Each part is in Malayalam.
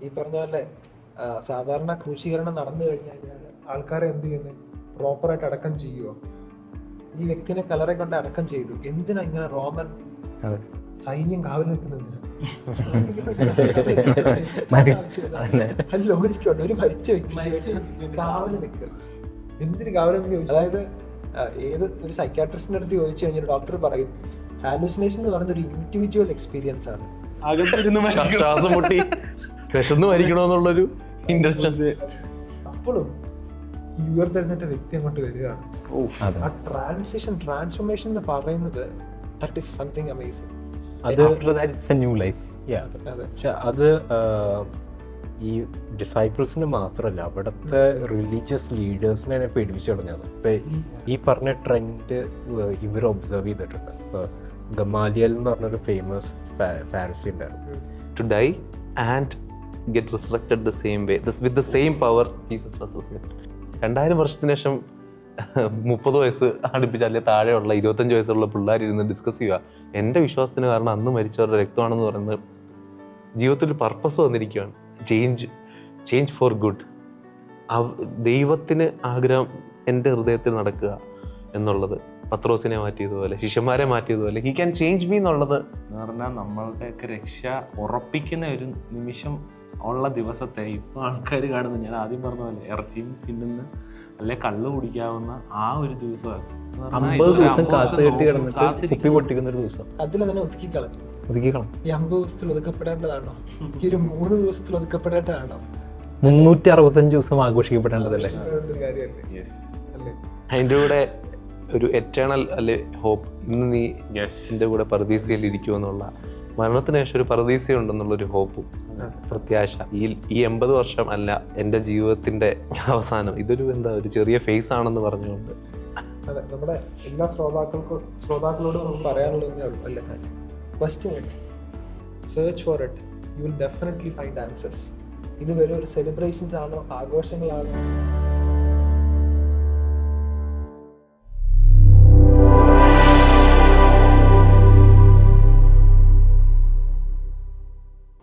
ഈ പറഞ്ഞ പോലെ സാധാരണ ക്രൂശീകരണം നടന്നു കഴിഞ്ഞാൽ ആൾക്കാരെ എന്ത് ചെയ്യുന്നത്, പ്രോപ്പറായിട്ട് അടക്കം ചെയ്യുമോ? ഈ വ്യക്തിനെ കലറെ കൊണ്ട് അടക്കം ചെയ്തു. എന്തിനാ ഇങ്ങനെ റോമൻ സൈന്യം കാവൽ നിൽക്കുന്നതിന്? ലോജിക്കുണ്ട്. ഒരു മരിച്ച വ്യക്തി കാവല് നിൽക്കുക, എന്തിന് കാവലെന്ന് ചോദിച്ചു. അതായത് ഏത് ഒരു സൈക്യാട്രിസ്റ്റിന്റെ അടുത്ത് ചോദിച്ചു കഴിഞ്ഞാൽ ഡോക്ടർ പറയും ഹാലൂസിനേഷൻ എന്ന് പറയുന്ന ഒരു ഇൻഡിവിജ്വൽ എക്സ്പീരിയൻസ് ആണ്. ശ്വാസം മുട്ടി വിശന്ന് മരിക്കണമെന്നുള്ളൊരു ഇന്റൻഷൻ. അപ്പോഴും ഈ ഉയർത്തെഴുന്നേറ്റ വ്യക്തി അങ്ങോട്ട് വരികയാണ്. ആ ട്രാൻസ്ഫോർമേഷൻ എന്ന് പറയുന്നത് ദാറ്റ് ഈസ് സംതിങ് അമേസിങ്. പക്ഷെ അത് ഈ ഡിസൈപ്പിൾസിന് മാത്രമല്ല, അവിടുത്തെ റിലീജിയസ് ലീഡേഴ്സിനെ തന്നെ പേടിപ്പിച്ചു കളഞ്ഞത്. ഇപ്പൊ ഈ പറഞ്ഞ ട്രെൻഡ് ഇവർ ഒബ്സർവ് ചെയ്തിട്ടുണ്ട്. ഇപ്പൊ ഗമാലിയൽ എന്ന് പറഞ്ഞൊരു ഫേമസ് ഫാരിസി ഉണ്ടായിരുന്നു. To die and get resurrected the same way, with the same power Jesus was resurrected. 2000 വർഷത്തിന് ശേഷം 30 വയസ്സ് അടുപ്പിച്ച് അല്ലെങ്കിൽ താഴെയുള്ള 25 വയസ്സുള്ള പിള്ളേർ ഇരുന്ന് ഡിസ്കസ് ചെയ്യുക, എൻ്റെ വിശ്വാസത്തിന് കാരണം അന്ന് മരിച്ചവരുടെ രക്തമാണെന്ന് പറയുന്നത്. ജീവിതത്തിൽ പർപ്പസ് വന്നിരിക്കുകയാണ്. Change for good. ദൈവത്തിന് ആഗ്രഹം എൻ്റെ ഹൃദയത്തിൽ നടക്കുക എന്നുള്ളത്. പത്രോസിനെ മാറ്റിയതുപോലെ, ശിഷ്യന്മാരെ മാറ്റിയതുപോലെ ഹി ക്യാൻ ചേഞ്ച് മീ എന്നുള്ളത് എന്ന് പറഞ്ഞാൽ നമ്മളുടെയൊക്കെ രക്ഷ ഉറപ്പിക്കുന്ന ഒരു നിമിഷം ഉള്ള ദിവസത്തെ ഇപ്പൊ ആൾക്കാർ കാണുന്നത്, ഞാൻ ആദ്യം പറഞ്ഞ പോലെ ഇറച്ചിയും തിന്നുന്ന അല്ലെ കള്ള് കുടിക്കാവുന്ന ആ ഒരു ദിവസമാണ്. 50 ദിവസം കാത്തു കെട്ടി കിടന്നിട്ട് കുപ്പി പൊട്ടിക്കുന്ന ഒരു ദിവസം. അതിൽ തന്നെ ഒതുക്കിക്കളഞ്ഞു. ഈ 50 ദിവസത്തിൽ ഒതുക്കപ്പെടേണ്ടതാണോ? ഈ ഒരു 3 ദിവസത്തിൽ ഒതുക്കപ്പെടേണ്ടതാണോ? 365 ദിവസം ആഘോഷിക്കപ്പെടേണ്ടതല്ലേ? അതിൻ്റെ കൂടെ ഒരു എറ്റേണൽ അല്ലെ ഹോപ്പ്. ഇന്ന് നീ എൻ്റെ കൂടെ പരദീസയിൽ ഇരിക്കുമെന്നുള്ള, മരണത്തിന് ശേഷം ഒരു പരദീസ ഉണ്ടെന്നുള്ളൊരു ഹോപ്പും പ്രത്യാശ. ഈ 80 വർഷം അല്ല എൻ്റെ ജീവിതത്തിന്റെ അവസാനം, ഇതൊരു ഒരു ചെറിയ ഫേസ് ആണെന്ന് പറഞ്ഞുകൊണ്ട്. അതെ, നമ്മുടെ എല്ലാ ശ്രോതാക്കളോടും നമുക്ക് പറയാനുള്ളതേ ഉള്ളൂ അല്ലേ? Question it, search for it, you will definitely find answers. ഇത് വെറും ഒരു സെലിബ്രേഷൻസ് ആണോ, ആഘോഷങ്ങളാണോ?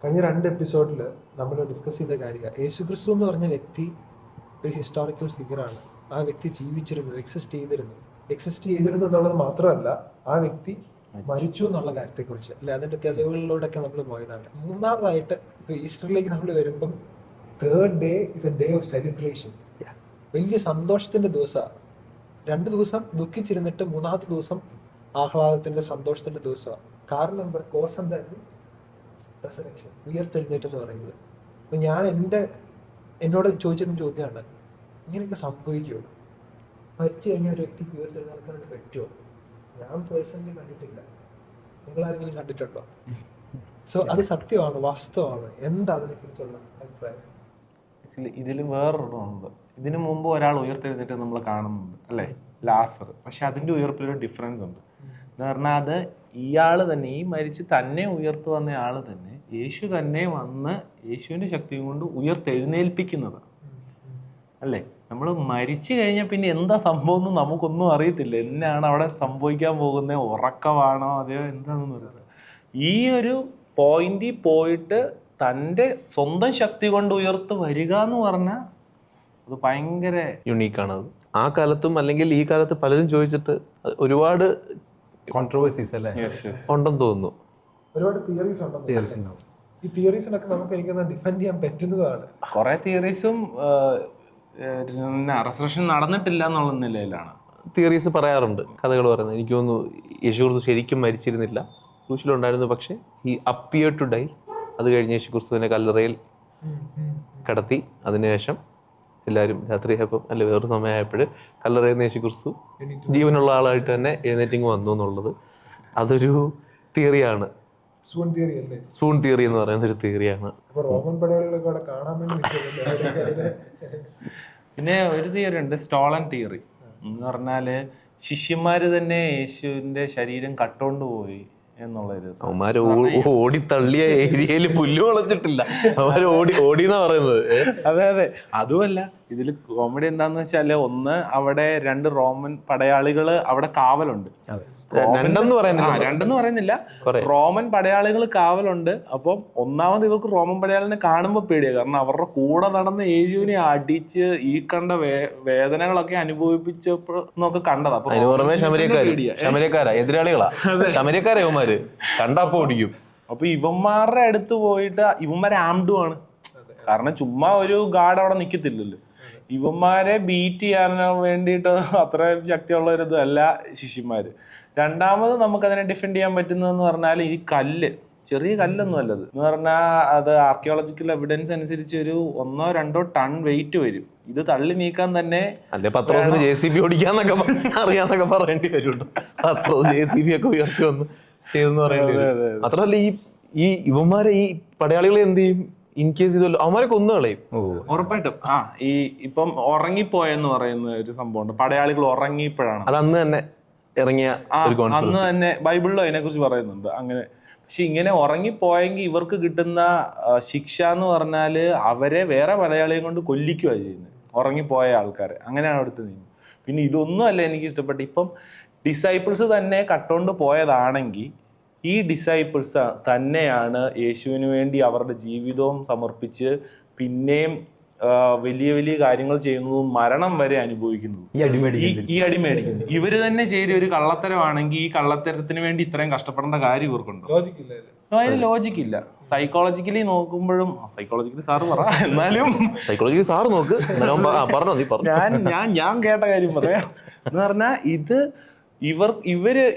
കഴിഞ്ഞ 2 എപ്പിസോഡിൽ നമ്മൾ ഡിസ്കസ് ചെയ്ത കാര്യം, യേശുക്രിസ്തു എന്ന് പറഞ്ഞ വ്യക്തി ഒരു ഹിസ്റ്റോറിക്കൽ ഫിഗറാണ്. ആ വ്യക്തി ജീവിച്ചിരുന്നു, എക്സിസ്റ്റ് ചെയ്തിരുന്നു എന്നുള്ളത് മാത്രമല്ല, ആ വ്യക്തി മരിച്ചു എന്നുള്ള കാര്യത്തെക്കുറിച്ച് അല്ലെ, അതിന്റെ തെളിവുകളിലൂടെയൊക്കെ നമ്മൾ പോയതാണ്. മൂന്നാമതായിട്ട് ഇപ്പൊ ഈസ്റ്ററിലേക്ക് നമ്മൾ വരുമ്പം third day is A day of celebration. വലിയ സന്തോഷത്തിന്റെ ദിവസമാണ്. 2 ദിവസം ദുഃഖിച്ചിരുന്നിട്ട് 3-ാമത്തെ ദിവസം ആഹ്ലാദത്തിന്റെ സന്തോഷത്തിന്റെ ദിവസമാണ്. കാരണം കോസ് എന്തായിരുന്നു? റെസറക്ഷൻ, ഉയർത്തെഴുന്നേറ്റ് എന്ന് പറയുന്നത്. അപ്പൊ ഞാൻ എന്നോട് ചോദിച്ചിരുന്ന ചോദ്യമാണ്, ഇങ്ങനെയൊക്കെ സംഭവിക്കുമോ? മരിച്ചു കഴിഞ്ഞ ഒരു വ്യക്തിക്ക് ഉയർത്തെഴുന്നേൽക്കാനായിട്ട് പറ്റുമോ? ഞാൻ പേഴ്സണലി കണ്ടിട്ടില്ല. നിങ്ങൾ ആരെങ്കിലും കണ്ടിട്ടുണ്ടോ? സോ അത് സത്യമാണ്, വാസ്തവമാണ്. എന്താ അതിനെ കുറിച്ചുള്ള അഭിപ്രായം? ഇതിൽ വേറൊരെണ്ണമുണ്ട്. ഇതിനു മുമ്പ് ഒരാൾ ഉയർത്തെഴുന്നേറ്റ് നമ്മൾ കാണുന്നുണ്ട് അല്ലേ, ലാസർ. പക്ഷെ അതിന്റെ ഉയർപ്പിലൊരു ഡിഫറൻസ് ഉണ്ട്. എന്ന് പറഞ്ഞാൽ അത് ഇയാള് തന്നെ, ഈ മരിച്ച് തന്നെ ഉയർത്തു വന്ന ആള് തന്നെ, യേശു തന്നെ വന്ന് യേശുവിന്റെ ശക്തിയും കൊണ്ട് ഉയർത്തെഴുന്നേൽപ്പിക്കുന്നതാണ് അല്ലേ. നമ്മൾ മരിച്ചു കഴിഞ്ഞാൽ പിന്നെ എന്താ സംഭവം എന്ന് നമുക്കൊന്നും അറിയത്തില്ല. എന്നാണ് അവിടെ സംഭവിക്കാൻ പോകുന്നത്? ഉറക്കമാണോ അതെയോ എന്താണെന്ന് പറയുന്നത്. ഈ ഒരു പോയിന്റിൽ പോയിട്ട് തൻ്റെ സ്വന്തം ശക്തി കൊണ്ട് ഉയർത്ത് വരിക എന്ന് പറഞ്ഞാൽ അത് ഭയങ്കര യുണീക്കാണത്. ആ കാലത്തും അല്ലെങ്കിൽ ഈ കാലത്ത് പലരും ചോദിച്ചിട്ട് ഒരുപാട് കോൺട്രവേഴ്സീസ് അല്ലേ ഉണ്ടെന്ന് തോന്നുന്നു. ഒരുപാട് തിയറീസ് ഉണ്ടെന്ന്. ഈ തിയറീസിനൊക്കെ നമുക്ക് എനിക്കൊന്ന് ഡിഫെൻഡ് ചെയ്യാൻ പറ്റുന്നതാണ്. കുറെ തിയറീസും റെസറക്ഷൻ നടന്നിട്ടില്ല എന്നുള്ള നിലയിലാണ് തിയറീസ് പറയാറുണ്ട്, കഥകൾ പറയുന്നത്. എനിക്ക് തോന്നുന്നു യേശുക്രിസ്തു ശരിക്കും മരിച്ചിരുന്നില്ല, ക്രൂശിലുണ്ടായിരുന്നു. പക്ഷേ ഈ അപ്പിയർ ടു ഡൈ, അത് കഴിഞ്ഞ് യേശുക്രിസ്തുവിനെ കല്ലറയിൽ കടത്തി. അതിനുശേഷം എല്ലാവരും രാത്രിയായപ്പോൾ അല്ല വേറൊരു സമയമായപ്പോൾ കല്ലറയിൽ നിന്ന് യേശുക്രിസ്തു ജീവനുള്ള ആളായിട്ട് തന്നെ എഴുന്നേറ്റിങ് വന്നു എന്നുള്ളത് അതൊരു തിയറിയാണ്. സ്പൂൺ തിയറി എന്ന് പറയുന്ന ഒരു തിയറിയാണ്. പിന്നെ ഒരു തിയറി ഉണ്ട്, സ്റ്റോളൻ തിയറി. എന്ന് പറഞ്ഞാല് ശിഷ്യന്മാര് തന്നെ യേശുവിന്റെ ശരീരം കട്ടോണ്ട് പോയി എന്നുള്ളത്. അവന്മാര് ഓടി തള്ളിയ ഏരിയയിൽ പുല്ല് വളച്ചിട്ടില്ല, അവന്മാര് ഓടിന്നാ പറയുന്നത്. അതെ അതെ. അതുമല്ല, ഇതില് കോമഡി എന്താന്ന് വെച്ചാല്, ഒന്ന് അവിടെ 2 റോമൻ പടയാളികള് അവിടെ കാവലുണ്ട്. രണ്ടെന്ന് പറയുന്നില്ല. രണ്ടെന്ന് പറയുന്നില്ല, കുറെ. റോമൻ പടയാളികൾ കാവലുണ്ട്. അപ്പം ഒന്നാമത് ഇവർക്ക് റോമൻ പടയാളിനെ കാണുമ്പോൾ പേടിയാണ്. കാരണം അവരുടെ കൂടെ നടന്ന് യേശുവിനെ അടിച്ച് ഈ കണ്ട വേദനകളൊക്കെ അനുഭവിപ്പിച്ചപ്പോഴൊക്കെ കണ്ടത്. അപ്പൊ അതിന് പുറമെ ശമരിയക്കാരാ എതിരാളികളാ, ശമരിയക്കാരാ ഇവന്മാര് കണ്ടപ്പോ ഓടിക്കും. അപ്പൊ ഇവന്മാരുടെ അടുത്ത് പോയിട്ട് ഇവന്മാരെ ആംഡുമാണ്. കാരണം ചുമ്മാ ഒരു ഗാർഡ് അവിടെ നിക്കത്തില്ലല്ലോ. ഇവന്മാരെ ബീറ്റ് ചെയ്യാൻ വേണ്ടിയിട്ട് അത്ര ശക്തിയുള്ള ഒരു ഇതല്ല ശിഷ്യന്മാര്. രണ്ടാമത് നമുക്ക് അതിനെ ഡിഫെൻഡ് ചെയ്യാൻ പറ്റുന്നതെന്ന് പറഞ്ഞാൽ ഈ കല്ല്, ചെറിയ കല്ലൊന്നും അല്ലത് എന്ന് പറഞ്ഞാൽ അത് ആർക്കിയോളജിക്കൽ എവിഡൻസ് അനുസരിച്ച് ഒരു 1-2 ടൺ വെയിറ്റ് വരും. ഇത് തള്ളി നീക്കാൻ തന്നെ അല്ലെ പത്രോസിന് JCB ഓടിക്കാന്നൊക്കെ അറിയാന്നൊക്കെ പറയേണ്ടി വരും. പത്രോസ് JCB ഒക്കെ ഉയർത്തി വന്ന് ചെയ്തെന്ന് പറയേണ്ടി വരും. മാത്രമല്ല ഈ ഇവന്മാരെ ഈ പടയാളികളെ എന്ത് ചെയ്യും ഇൻ കേസ് ഇതല്ലോ അവന്മാരെ കൊന്നുകളയും. ഉറപ്പായിട്ടും. ഈ ഇപ്പം ഉറങ്ങിപ്പോയെന്ന് പറയുന്ന ഒരു സംഭവമുണ്ട്. പടയാളികൾ ഉറങ്ങിയപ്പോഴാണ് അത് അന്ന് തന്നെ ഇറങ്ങിയ അന്ന് തന്നെ ബൈബിളിലും അതിനെ കുറിച്ച് പറയുന്നുണ്ട് അങ്ങനെ. പക്ഷെ ഇങ്ങനെ ഉറങ്ങിപ്പോയെങ്കിൽ ഇവർക്ക് കിട്ടുന്ന ശിക്ഷ എന്ന് പറഞ്ഞാല് അവരെ വേറെ പടയാളിയെ കൊണ്ട് കൊല്ലിക്കുക ചെയ്യുന്നത്, ഉറങ്ങിപ്പോയ ആൾക്കാരെ. അങ്ങനെയാണ് അവിടുത്തെ നിയമം. പിന്നെ ഇതൊന്നും അല്ല എനിക്ക് ഇഷ്ടപ്പെട്ടു. ഇപ്പം ഡിസൈപ്പിൾസ് തന്നെ കട്ടോണ്ട് പോയതാണെങ്കിൽ ഈ ഡിസൈപ്പിൾസ് തന്നെയാണ് യേശുവിന് വേണ്ടി അവരുടെ ജീവിതവും സമർപ്പിച്ച് പിന്നെയും വലിയ വലിയ കാര്യങ്ങൾ ചെയ്യുന്നതും മരണം വരെ അനുഭവിക്കുന്നതും ഈ അടിമേടിക്കുന്നു. ഇവര് തന്നെ ചെയ്ത ഒരു കള്ളത്തരമാണെങ്കിൽ ഈ കള്ളത്തരത്തിന് വേണ്ടി ഇത്രയും കഷ്ടപ്പെടേണ്ട കാര്യം ഇവർക്കുണ്ടോ? അതിന് ലോജിക്കില്ല. സൈക്കോളജിക്കലി നോക്കുമ്പോഴും, സൈക്കോളജിക്കലി സാറ് പറ, എന്നാലും സൈക്കോളജിക്കലി സാറ് നോക്ക്. ഞാൻ കേട്ട കാര്യം പറയാം എന്ന് പറഞ്ഞാൽ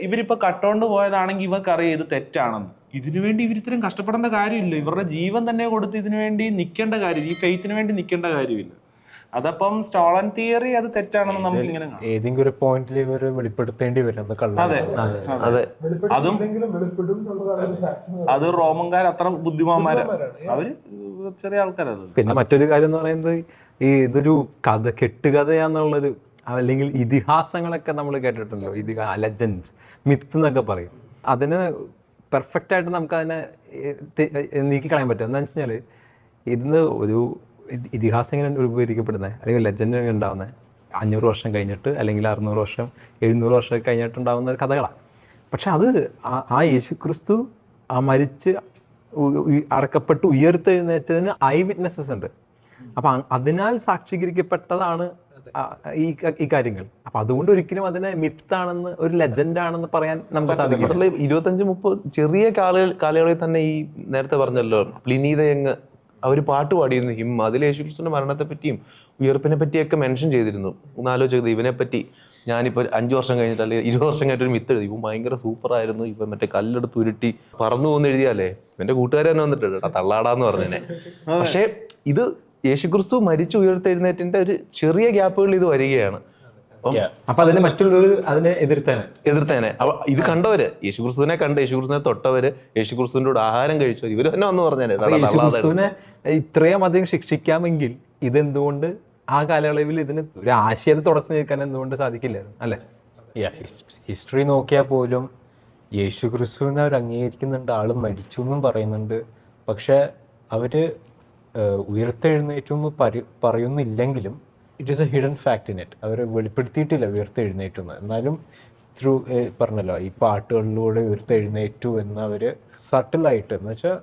ഇവരിപ്പോ കട്ടോണ്ട് പോയതാണെങ്കിൽ ഇവർക്കറിയാം ഇത് തെറ്റാണെന്ന്. ഇതിനുവേണ്ടി ഇവരിത്രയും കഷ്ടപ്പെടേണ്ട കാര്യമില്ല. ഇവരുടെ ജീവൻ തന്നെ കൊടുത്ത് ഇതിനു വേണ്ടി നിൽക്കേണ്ട കാര്യം, ഈ ഫെയ്ത്തിന് വേണ്ടി നിൽക്കേണ്ട കാര്യമില്ല. അതപ്പം സ്റ്റോളൻ തിയറി അത് തെറ്റാണെന്ന് നമുക്ക് ഇങ്ങനെ ഏതെങ്കിലും ഒരു പോയിന്റിൽ ഇവർ വെളിപ്പെടുത്തേണ്ടി വരും. അത് റോമൻകാർ അത്ര ബുദ്ധിമാന്മാരാണ്, അവര് ചെറിയ ആൾക്കാരത്. പിന്നെ മറ്റൊരു കാര്യം എന്ന് പറയുന്നത് ഇതൊരു കെട്ടുകഥയാന്നുള്ളൊരു അല്ലെങ്കിൽ ഇതിഹാസങ്ങളൊക്കെ നമ്മൾ കേട്ടിട്ടുണ്ടല്ലോ, ലെജൻഡ്സ്, മിത്ത് എന്നൊക്കെ പറയും. അതിന് പെർഫെക്റ്റ് ആയിട്ട് നമുക്ക് അതിനെ നീക്കിക്കളയാൻ പറ്റും. എന്താണെന്ന് വെച്ച് കഴിഞ്ഞാൽ ഇതിന് ഒരു ഇതിഹാസം എങ്ങനെ രൂപീകരിക്കപ്പെടുന്നത് അല്ലെങ്കിൽ ലെജൻഡ് എങ്ങനെ ഉണ്ടാവുന്നത് 500 വർഷം കഴിഞ്ഞിട്ട് അല്ലെങ്കിൽ 600 വർഷം 700 വർഷം കഴിഞ്ഞിട്ടുണ്ടാവുന്ന ഒരു കഥകളാണ്. പക്ഷെ അത് ആ യേശുക്രിസ്തു മരിച്ച് അടക്കപ്പെട്ട് ഉയർത്തെഴുന്നേറ്റതിന് ഐ വിറ്റ്നസ്സസ് ഉണ്ട്. അപ്പം അതിനാൽ സാക്ഷീകരിക്കപ്പെട്ടതാണ് ഈ കാര്യങ്ങൾ. അപ്പൊ അതുകൊണ്ട് ഒരിക്കലും അതിനെ മിത്താണെന്ന്, ഒരു ലെജൻഡ് ആണെന്ന് പറയാൻ നമുക്ക് സാധിക്കില്ല. 25-30 ചെറിയ കാലയളവിൽ തന്നെ ഈ നേരത്തെ പറഞ്ഞല്ലോ പ്ലിനീതയങ്ങ് അവർ പാട്ട് പാടിയിരുന്നു ഹിം. അതിൽ യേശുക്രിസ്തുവിന്റെ മരണത്തെ പറ്റിയും ഉയർപ്പിനെ പറ്റിയൊക്കെ മെൻഷൻ ചെയ്തിരുന്നു. ഒന്നാലോചിച്ചത് ഇവനെ പറ്റി ഞാനിപ്പോൾ 5 വർഷം കഴിഞ്ഞിട്ട് അല്ലെങ്കിൽ 20 വർഷം കഴിഞ്ഞിട്ട് ഒരു മിത്ത് എഴുതി, ഇവൻ ഭയങ്കര സൂപ്പറായിരുന്നു, ഇവൻ മറ്റേ കല്ലെടുത്ത് ഉരുട്ടി പറന്നു പോകുന്ന എഴുതിയാലേ എന്റെ കൂട്ടുകാരൻ തന്നെ വന്നിട്ടുണ്ട് തള്ളാടാന്ന് പറഞ്ഞതിനെ. പക്ഷെ ഇത് യേശുക്രിസ്തു മരിച്ചു ഉയർത്തെഴുന്നേറ്റിന്റെ ഒരു ചെറിയ ഗ്യാപ്പുകൾ ഇത് വരികയാണ്. അപ്പൊ അതിനെ മറ്റുള്ളവർ അതിനെ എതിർത്തേനെ. ഇത് കണ്ടവര്, യേശുക്രിസ്തുവിനെ കണ്ട് യേശുക്രിസ്തുവിനെ തൊട്ടവര്, യേശുക്രിസ്തുവിന്റെ കൂടെ ആഹാരം കഴിച്ചവര്, ഇവര് തന്നെ വന്ന് പറഞ്ഞേ യേശുക്രിസ്തുവിനെ ഇത്രയും അധികം ശിക്ഷിക്കാമെങ്കിൽ ഇതെന്തുകൊണ്ട് ആ കാലയളവിൽ ഇതിന് ഒരു ആശയത്തെ തുടച്ചു നീക്കാൻ എന്തുകൊണ്ട് സാധിക്കില്ലായിരുന്നു അല്ലെ? ഹിസ്റ്ററി നോക്കിയാൽ പോലും യേശുക്രിസ്തുവിനെ അവർ അംഗീകരിക്കുന്നുണ്ട്, ആള് മരിച്ചു എന്നും പറയുന്നുണ്ട്. പക്ഷെ അവര് ഉയർത്തെഴുന്നേറ്റു എന്ന് പറയുന്നില്ലെങ്കിലും it is a hidden fact in it. അവർ വെളിപ്പെടുത്തിയിട്ടില്ല ഉയർത്തെഴുന്നേറ്റെന്ന്. എന്നാലും ത്രൂ പറഞ്ഞല്ലോ ഈ പാട്ടുകളിലൂടെ ഉയർത്തെഴുന്നേറ്റു എന്ന് അവര് സട്ടിലായിട്ട് എന്ന് വെച്ചാൽ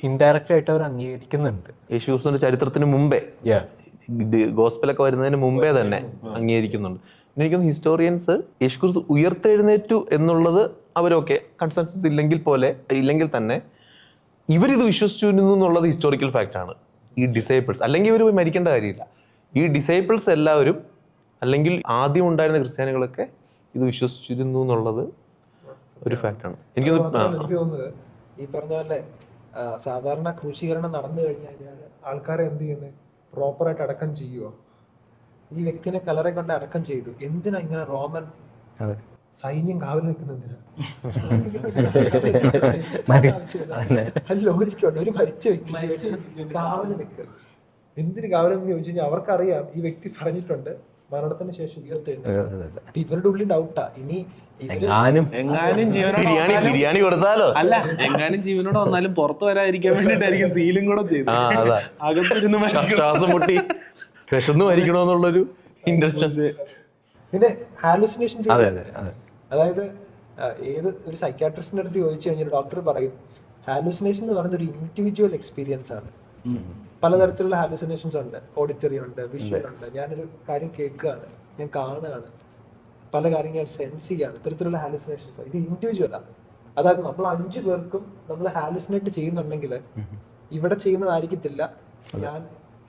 ഇൻഡയറക്റ്റ് ആയിട്ട് അവർ അംഗീകരിക്കുന്നുണ്ട്. യേശുക്രിസ്തുവിന്റെ ചരിത്രത്തിന് മുമ്പേ, ഗോസ്പലൊക്കെ വരുന്നതിന് മുമ്പേ തന്നെ അംഗീകരിക്കുന്നുണ്ട്. എനിക്കൊന്ന് ഹിസ്റ്റോറിയൻസ് യേശുക്രിസ്തു ഉയർത്തെഴുന്നേറ്റു എന്നുള്ളത് അവരൊക്കെ കൺസെൻസസ് ഇല്ലെങ്കിൽ തന്നെ ഇവരിത് വിശ്വസിച്ചിരുന്നു എന്നുള്ളത് ഹിസ്റ്റോറിക്കൽ ഫാക്റ്റ് ആണ്. ഈ ഡിസൈപ്പിൾസ് അല്ലെങ്കിൽ ഇവർ മരിക്കേണ്ട കാര്യമില്ല. ഈ ഡിസൈപ്പിൾസ് എല്ലാവരും അല്ലെങ്കിൽ ആദ്യം ഉണ്ടായിരുന്ന ക്രിസ്ത്യാനികളൊക്കെ ഇത് വിശ്വസിച്ചിരുന്നു എന്നുള്ളത് ഒരു ഫാക്റ്റാണ്. എനിക്ക് തോന്നുന്നത് ഈ പറഞ്ഞ പോലെ സാധാരണ ക്രൂശീകരണം നടന്നു കഴിഞ്ഞാൽ ആൾക്കാരെ എന്ത് ചെയ്യുന്നത്, പ്രോപ്പറായിട്ട് അടക്കം ചെയ്യുമോ? ഈ വ്യക്തിനെ കലറെ കൊണ്ട് അടക്കം ചെയ്തു. എന്തിനാ ഇങ്ങനെ റോമൻ സൈന്യം കാവൽ നിൽക്കുന്നതിന്? ലോജിക്കുണ്ട്. ഒരു മരിച്ച വ്യക്തി കാവല് നിൽക്കുക എന്തിന് കാവലെന്ന് ചോദിച്ചു കഴിഞ്ഞാൽ അവർക്കറിയാം ഈ വ്യക്തി പറഞ്ഞിട്ടുണ്ട് മരണത്തിന് ശേഷം ഉയർത്തെഴുന്നേൽക്കും. ഇവരുടെ ഉള്ളിൽ ഡൗട്ടാ ഇനി ബിരിയാണി കൊടുത്താലോ അല്ല എങ്ങാനും ജീവനോട് വന്നാലും പുറത്തു വരാതിരിക്കാൻ വേണ്ടിട്ടായിരിക്കും സീലും കൂടെ ചെയ്തു അകത്തിരുന്ന് ശ്വാസം മുട്ടി വിശന്ന് മരിക്കണോന്നുള്ളൊരു ഇന്റൻഷൻ. പിന്നെ ഹാലുസിനേഷൻ, അതായത് ഏത് ഒരു സൈക്കാട്രിസ്റ്റിന്റെ അടുത്ത് ചോദിച്ചു കഴിഞ്ഞാൽ ഡോക്ടർ പറയും ഹാലൂസിനേഷൻ എന്ന് പറയുന്ന ഒരു ഇൻഡിവിജ്വൽ എക്സ്പീരിയൻസ് ആണ്. പലതരത്തിലുള്ള ഹാലൂസിനേഷൻസ് ഉണ്ട്, ഓഡിറ്ററി ഉണ്ട്, വിഷ്വൽ ഉണ്ട്. ഞാനൊരു കാര്യം കേൾക്കുകയാണ്, ഞാൻ കാണുകയാണ്, പല കാര്യങ്ങൾ സെൻസ് ചെയ്യാണ്, ഇത്തരത്തിലുള്ള ഹാലൂസിനേഷൻസ്. ഇത് ഇൻഡിവിജ്വലാണ്. അതായത് നമ്മൾ 5 പേർക്കും നമ്മൾ ഹാലൂസിനേറ്റ് ചെയ്യുന്നുണ്ടെങ്കിൽ ഇവിടെ ചെയ്യുന്നതായിരിക്കത്തില്ല ഞാൻ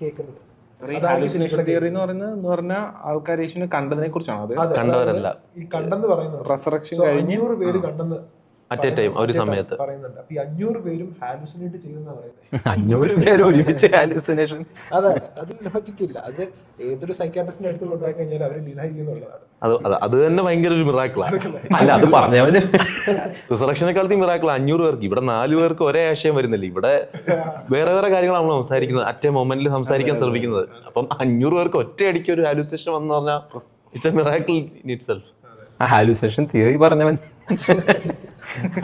കേൾക്കുന്നത്. ഹാലൂസിനേഷൻ തിയറി എന്ന് പറഞ്ഞാൽ ആൾക്കാർ യേശുവിനെ കണ്ടതിനെ കുറിച്ചാണ്. അത് കണ്ടവരല്ല, ഈ കണ്ടെന്ന് പറയുന്നത് റെസറക്ഷൻ കഴിഞ്ഞ് 500 പേര് കണ്ടെന്ന് അറ്റ് എ ടൈം ഒരു സമയത്ത് പറയുന്നുണ്ട്. അപ്പൊ ഈ 500 പേരും ഹാലൂസിനേറ്റ് ചെയ്യുന്ന പറയുന്നത് 500 പേര് ഒരുമിച്ച് ഹാലുസിനേഷൻ. അതാണ്, അതിൽ ലോജിക്കില്ല. അത് ഏതൊരു സൈക്കാട്രിസ്റ്റിന്റെ അടുത്ത് കൊണ്ടുപോയി കഴിഞ്ഞാൽ അവർ ഡിനൈ ചെയ്യുന്നുള്ളതാണ്. അത് തന്നെ ഭയങ്കര ഒരു മിറാക്കിളാണ്. അല്ല, അത് പറഞ്ഞവന് റിസറക്ഷനെക്കാളത്തെ മിറാക്കിൾ 500 പേർക്ക്. ഇവിടെ 4 പേർക്ക് ഒരേ ആശയം വരുന്നില്ല. ഇവിടെ വേറെ വേറെ കാര്യങ്ങളാണ് നമ്മൾ സംസാരിക്കുന്നത്, അറ്റ് എ മൊമെന്റിൽ സംസാരിക്കാൻ ശ്രമിക്കുന്നത്. അപ്പം 500 പേർക്ക് ഒറ്റയടിക്ക് ഒരു ഹാലൂസിനേഷൻ വന്നു പറഞ്ഞാൽ it's a miracle in itself. Hallucination theory പറഞ്ഞവൻ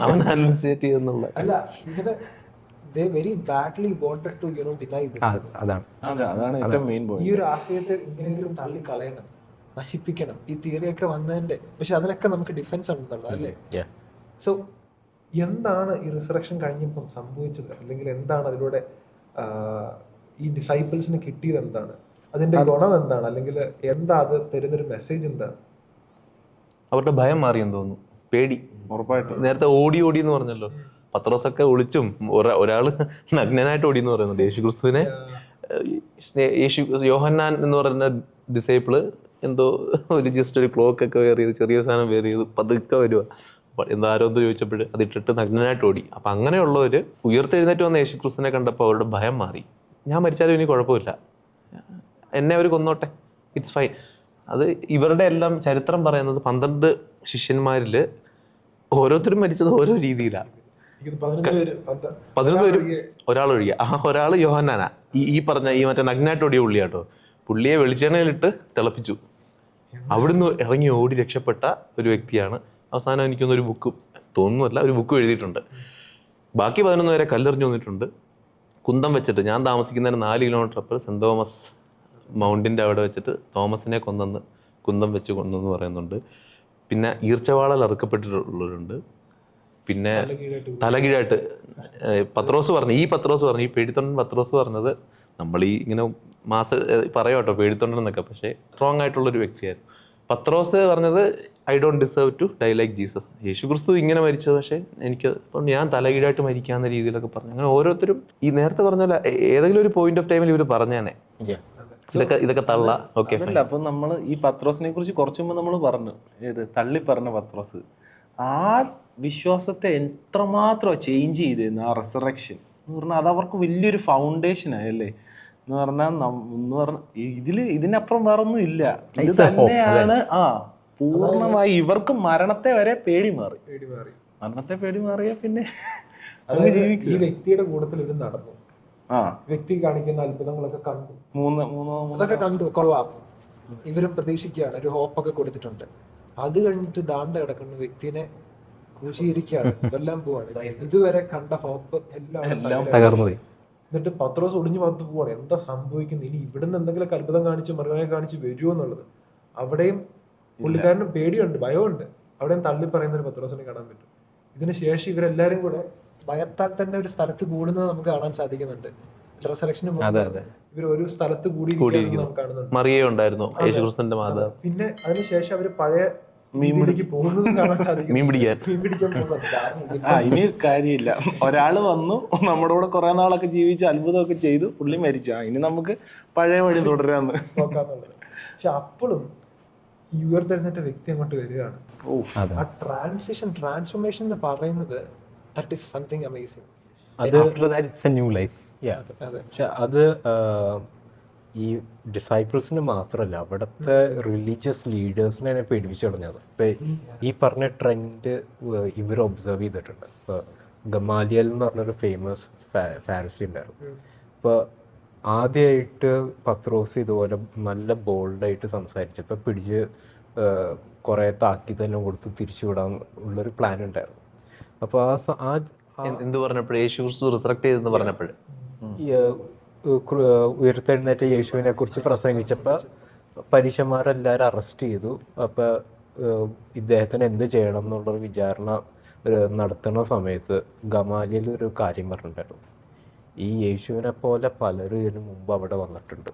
അവൻ ഹാലൂസിനേറ്റ് ചെയ്യുന്നുള്ള അല്ല, ഇങ്ങനെ they very badly wanted to deny this. അതാണ് ഏറ്റവും മെയിൻ ഈ പോയിന്റ്. ഒരു ആശയത്തെ എങ്ങനെയെങ്കിലും തള്ളിക്കളയണം, നശിപ്പിക്കണം ഈ തിയറിയൊക്കെ വന്നതിന്റെ. പക്ഷെ അതിനൊക്കെ നമുക്ക് ഡിഫൻസ് ഉണ്ടെന്നുള്ളത് അല്ലേ? സോ എന്താണ് ഈ റിസറക്ഷൻ കഴിഞ്ഞപ്പം സംഭവിച്ചത്, അല്ലെങ്കിൽ എന്താണ് അതിലൂടെ ഈ ഡിസൈപ്പിൾസിന് കിട്ടിയത്, എന്താണ് അതിന്റെ ഗുണം, എന്താണ്, അല്ലെങ്കിൽ എന്താ അത് തരുന്നൊരു മെസ്സേജ്, എന്താണ്? അവരുടെ ഭയം മാറിയെന്ന് തോന്നുന്നു, പേടി. ഉറപ്പായിട്ടും. നേരത്തെ ഓടി എന്ന് പറഞ്ഞല്ലോ, പത്രോസൊക്കെ ഒളിച്ചും ഒരാള് നഗ്നനായിട്ട് ഓടി എന്ന് പറയുന്നുണ്ട്. യേശു ക്രിസ്തുവിനെ യോഹന്നാൻ എന്ന് പറയുന്ന ഡിസൈപ്പിള് എന്തോ ജസ്റ്റ് ഒരു ക്ലോക്ക് ഒക്കെ വെയർ ചെയ്ത്, ചെറിയ സാധനം വെയർ ചെയ്ത് പതുക്കെ വരുക. എന്താ ആരോ എന്ത് ചോദിച്ചപ്പോൾ അതിട്ടിട്ട് നഗ്നനായിട്ട് ഓടി. അപ്പൊ അങ്ങനെയുള്ളവര് ഉയർത്തെഴുന്നേറ്റ് വന്ന യേശു ക്രിസ്തുവിനെ കണ്ടപ്പോൾ അവരുടെ ഭയം മാറി. ഞാൻ മരിച്ചാലും ഇനി കുഴപ്പമില്ല, എന്നെ അവർ കൊന്നോട്ടെ, ഇറ്റ്സ് ഫൈൻ. അത് ഇവരുടെ എല്ലാം ചരിത്രം പറയുന്നത് 12 ശിഷ്യന്മാരില് ഓരോരുത്തരും മരിച്ചത് ഓരോ രീതിയിലാണ്. 11 പേരും ഒരാളൊഴികെ. ഒരാള് യോഹന്നാനാ, ഈ പറഞ്ഞ ഈ മറ്റേ നഗ്നായിട്ടോടിയ പുള്ളിയാട്ടോ. പുള്ളിയെ വെളിച്ചെണ്ണയിലിട്ട് തിളപ്പിച്ചു. അവിടുന്ന് ഇറങ്ങി ഓടി രക്ഷപ്പെട്ട ഒരു വ്യക്തിയാണ്. അവസാനം എനിക്കൊന്നൊരു ബുക്ക് തോന്നുന്നില്ല, ഒരു ബുക്ക് എഴുതിയിട്ടുണ്ട്. ബാക്കി 11 പേരെ കല്ലെറിഞ്ഞു വന്നിട്ടുണ്ട്. കുന്തം വെച്ചിട്ട്, ഞാൻ താമസിക്കുന്നതിന് 4 കിലോമീറ്റർ അപ്പുറം സെന്റ് തോമസ് മൗണ്ടിന്റെ അവിടെ വെച്ചിട്ട് തോമസിനെ കൊന്നെന്ന് കുന്തം വെച്ച് കൊന്നെന്ന് പറയുന്നുണ്ട്. പിന്നെ ഈർച്ചവാളൽ അറുക്കപ്പെട്ടിട്ടുള്ളവരുണ്ട്. പിന്നെ തലകീഴായിട്ട് പത്രോസ് പറഞ്ഞു, ഈ പേടിത്തൊണ്ടൻ പത്രോസ് പറഞ്ഞത്, നമ്മൾ ഈ ഇങ്ങനെ പറയാട്ടോ പേടിത്തൊണ്ടൻ എന്നൊക്കെ, പക്ഷേ സ്ട്രോങ് ആയിട്ടുള്ളൊരു വ്യക്തിയായിരുന്നു. പത്രോസ് പറഞ്ഞത് I don't deserve to die like Jesus. Yesu Kristu ഇങ്ങനെ മരിച്ചത്, പക്ഷേ എനിക്ക് ഇപ്പം ഞാൻ തലകീഴായിട്ട് മരിക്കാവുന്ന രീതിയിലൊക്കെ പറഞ്ഞു. അങ്ങനെ ഓരോരുത്തരും ഈ നേരത്തെ പറഞ്ഞ പോലെ ഏതെങ്കിലും ഒരു പോയിന്റ് ഓഫ് ടൈമിൽ ഇവർ പറഞ്ഞേനെ ഇതൊക്കെ തള്ള. ഓക്കെ, അപ്പൊ നമ്മള് ഈ പത്രോസിനെ കുറിച്ച് കുറച്ചു മുമ്പ് നമ്മൾ പറഞ്ഞു, തള്ളി പറഞ്ഞ പത്രോസ് ആ വിശ്വാസത്തെ എത്രമാത്രം ചേഞ്ച് ചെയ്തിരുന്നു ആ റിസറക്ഷൻ എന്ന് പറഞ്ഞാൽ. അത് അവർക്ക് വലിയൊരു ഫൗണ്ടേഷൻ ആയല്ലേ എന്ന് പറഞ്ഞാൽ ഇതിനപ്പുറം വേറെ ഒന്നും ഇല്ല. ഇത് തന്നെയാണ് പൂർണ്ണമായി ഇവർക്ക് മരണത്തെ വരെ പേടി മാറി. മരണത്തെ പേടി മാറിയ പിന്നെ ഈ വ്യക്തിയുടെ കൂട്ടത്തിൽ ഇവർ നടന്നു, വ്യക്തി കാണിക്കുന്ന അത്ഭുതങ്ങളൊക്കെ കണ്ടു, അതൊക്കെ കണ്ടു, കൊള്ളാം, ഇവരും പ്രതീക്ഷിക്കുകയാണ്, ഒരു ഹോപ്പൊക്കെ കൊടുത്തിട്ടുണ്ട്. അത് കഴിഞ്ഞിട്ട് ദാണ്ട കിടക്കുന്ന വ്യക്തിനെ ക്രൂശീകരിക്കുകയാണ്, കൊല്ലാൻ പോവാണ്. ഇതുവരെ കണ്ട ഹോപ്പ് എല്ലാം തകർന്നു പോയി. എന്നിട്ട് പത്രോസ് ഒളിഞ്ഞു ഭാഗത്ത് പോവാണ്. എന്താ സംഭവിക്കുന്നത്, ഇനി ഇവിടുന്ന് എന്തെങ്കിലും അത്ഭുതം കാണിച്ച് മറുപടി കാണിച്ച് വരുമോ എന്നുള്ളത്. അവിടെയും പുള്ളിക്കാരനും പേടിയുണ്ട്, ഭയമുണ്ട്. അവിടെയും തള്ളി പറയുന്ന ഒരു പത്രോസിനെ കാണാൻ പറ്റും. ഇതിന് ശേഷം ഇവരെല്ലാരും കൂടെ ഭയത്താൽ തന്നെ ഒരു സ്ഥലത്ത് കൂടുന്നത് നമുക്ക് കാണാൻ സാധിക്കുന്നുണ്ട്. റിസറക്ഷന് ഇവർ ഒരു സ്ഥലത്ത് കൂടി കാണുന്നുണ്ട്. മറിയ ഉണ്ടായിരുന്നു, യേശുക്രിസ്തുവിന്റെ മാതാവ്. പിന്നെ അതിനുശേഷം അവര് പഴയ മീൻപിടിക്ക് പോകുന്നത് കാണാൻ സാധിക്കും. മീൻ പിടിക്കാൻ ഇനി കാര്യമില്ല. ഒരാള് വന്നു നമ്മുടെ കൂടെ കുറെ നാളൊക്കെ ജീവിച്ച് അത്ഭുതമൊക്കെ ചെയ്തു, പുള്ളി മരിച്ചു, ഇനി നമുക്ക് പഴയ വഴി തുടരാന്ന് നോക്കാന്നുള്ളത്. പക്ഷെ അപ്പോഴും ഈ ഉയർത്തെഴുന്നേറ്റ വ്യക്തി അങ്ങോട്ട് വരികയാണ്. ആ ട്രാൻസ്ഫോർമേഷൻ എന്ന് പറയുന്നത് that is something amazing. After that it's a new life. പക്ഷെ അത് ഈ ഡിസൈപ്പിൾസിന് മാത്രമല്ല, അവിടുത്തെ റിലീജിയസ് ലീഡേഴ്സിനെ പേടിപ്പിച്ചു കളഞ്ഞത്. ഈ പറഞ്ഞ ട്രെൻഡ് ഇവർ ഒബ്സർവ് ചെയ്തിട്ടുണ്ട്. ഇപ്പോൾ ഗമാലിയൽ എന്ന് പറഞ്ഞൊരു ഫേമസ് ഫാരിസി ഉണ്ടായിരുന്നു. ഇപ്പോൾ ആദ്യമായിട്ട് പത്രോസ് ഇതുപോലെ നല്ല ബോൾഡായിട്ട് സംസാരിച്ചപ്പോൾ പിടിച്ച് കുറേ താക്കീതെല്ലാം കൊടുത്ത് തിരിച്ചു വിടാൻ ഉള്ളൊരു പ്ലാൻ ഉണ്ടായിരുന്നു. അപ്പോൾ എന്ത് പറഞ്ഞപ്പോഴേ യേശു ക്രിസ്തു റിസറക്ട് ചെയ്തെന്ന് പറഞ്ഞപ്പോഴേ ഉയർത്തെഴുന്നേറ്റ യേശുവിനെ കുറിച്ച് പ്രസംഗിച്ചപ്പോൾ പരീക്ഷന്മാരെല്ലാവരും അറസ്റ്റ് ചെയ്തു. അപ്പോൾ ഇദ്ദേഹത്തിന് എന്ത് ചെയ്യണം എന്നുള്ളൊരു വിചാരണ നടത്തുന്ന സമയത്ത് ഗമാലിയൽ ഒരു കാര്യം പറഞ്ഞിട്ടുണ്ടായിരുന്നു. ഈ യേശുവിനെ പോലെ പലരും ഇതിനു മുമ്പ് അവിടെ വന്നിട്ടുണ്ട്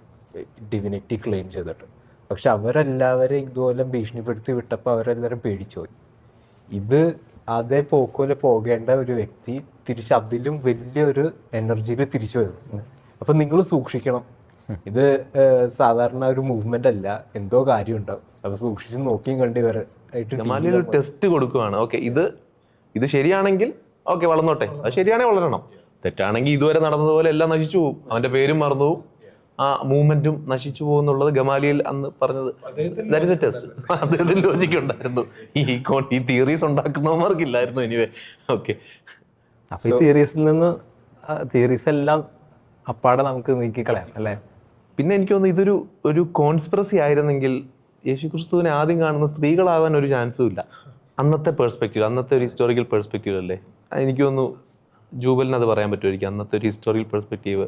ഡിവിനിറ്റി ക്ലെയിം ചെയ്തിട്ട്. പക്ഷെ അവരെല്ലാവരും ഇതുപോലെ ഭീഷണിപ്പെടുത്തി വിട്ടപ്പോൾ അവരെല്ലാവരും പേടിച്ചു പോയി. ഇത് അതേ പോക്കോലെ പോകേണ്ട ഒരു വ്യക്തി തിരിച്ച് അതിലും വലിയൊരു എനർജിയിൽ തിരിച്ചു വരുന്നു. അപ്പം നിങ്ങൾ സൂക്ഷിക്കണം. ഇത് സാധാരണ ഒരു മൂവ്മെന്റ് അല്ല, എന്തോ കാര്യമുണ്ടാവും. അപ്പൊ സൂക്ഷിച്ച് നോക്കിയും കണ്ടു ഒരു ടെസ്റ്റ് കൊടുക്കുവാണ്. ഓക്കെ, ഇത് ശരിയാണെങ്കിൽ ഓക്കെ വളർന്നോട്ടെ, അത് ശരിയാണെങ്കിൽ വളരണം. തെറ്റാണെങ്കിൽ ഇതുവരെ നടന്നതുപോലെ എല്ലാം നശിച്ചു പോകും, അവന്റെ പേരും മറന്നു പോകും, ആ മൂവ്മെന്റും നശിച്ചു പോകും എന്നുള്ളത് ഗമാലിയൽ അന്ന് പറഞ്ഞത്. That is A test. അദ്ദേഹത്തിന് ലോജിക്ക് ഉണ്ടായിരുന്നു, ഈ തിയറീസ് ഉണ്ടാക്കുന്നവർക്കില്ലായിരുന്നു. എനിവേ ഓക്കെ, അപ്പൊ ഈ തിയറീസിൽ നിന്ന് തിയറീസ് എല്ലാം അപ്പാടെ നമുക്ക് നീക്കിക്കളയാം അല്ലേ? പിന്നെ എനിക്ക് തോന്നുന്നു ഒരു കോൺസ്പിറസി ആയിരുന്നെങ്കിൽ യേശുക്രിസ്തുവിനെ ആദ്യം കാണുന്ന സ്ത്രീകളാകാൻ ഒരു ചാൻസും ഇല്ല. അന്നത്തെ പെർസ്പെക്റ്റീവ്, അന്നത്തെ ഒരു ഹിസ്റ്റോറിക്കൽ പെർസ്പെക്റ്റീവ് അല്ലേ. എനിക്ക് തോന്നുന്നു ജൂബലിന് അത് പറയാൻ പറ്റുമായിരിക്കും. അന്നത്തെ ഒരു historical perspective,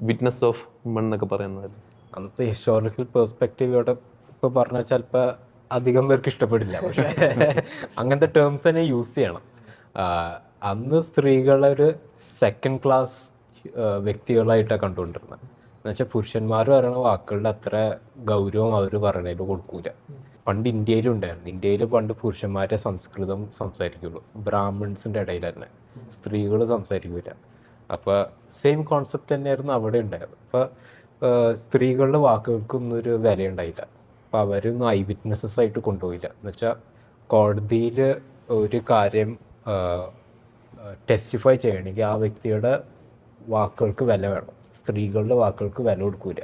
witness of woman എന്നൊക്കെ പറയുന്നത്. അന്നത്തെ ഹിസ്റ്റോറിക്കൽ പെർസ്പെക്റ്റീവ് ഇവിടെ ഇപ്പോൾ പറഞ്ഞാൽ ചിലപ്പോൾ അധികം പേർക്ക് ഇഷ്ടപ്പെടില്ല, പക്ഷേ അങ്ങനത്തെ ടേംസ് തന്നെ യൂസ് ചെയ്യണം. അന്ന് സ്ത്രീകളൊരു സെക്കൻഡ് ക്ലാസ് വ്യക്തികളായിട്ടാണ് കണ്ടുകൊണ്ടിരുന്നത്. എന്നുവെച്ചാൽ പുരുഷന്മാർ പറയുന്ന വാക്കുകളുടെ അത്ര ഗൗരവം അവർ പറയണതിൽ കൊടുക്കൂല. പണ്ട് ഇന്ത്യയിലും ഉണ്ടായിരുന്നു. ഇന്ത്യയിൽ പണ്ട് പുരുഷന്മാരെ സംസ്കൃതം സംസാരിക്കുള്ളൂ, ബ്രാഹ്മിൺസിൻ്റെ ഇടയിൽ തന്നെ സ്ത്രീകൾ സംസാരിക്കില്ല. അപ്പോൾ സെയിം കോൺസെപ്റ്റ് തന്നെയായിരുന്നു അവിടെ ഉണ്ടായത്. അപ്പോൾ സ്ത്രീകളുടെ വാക്കുകൾക്കൊന്നും ഒരു വിലയുണ്ടായില്ല. അപ്പോൾ അവരൊന്നും ഐ വിറ്റ്നസ്സസ് ആയിട്ട് കൊണ്ടുപോയില്ല. എന്നുവെച്ചാൽ കോടതിയിൽ ഒരു കാര്യം ടെസ്റ്റിഫൈ ചെയ്യണമെങ്കിൽ ആ വ്യക്തിയുടെ വാക്കുകൾക്ക് വില വേണം, സ്ത്രീകളുടെ വാക്കുകൾക്ക് വില കൊടുക്കൂല.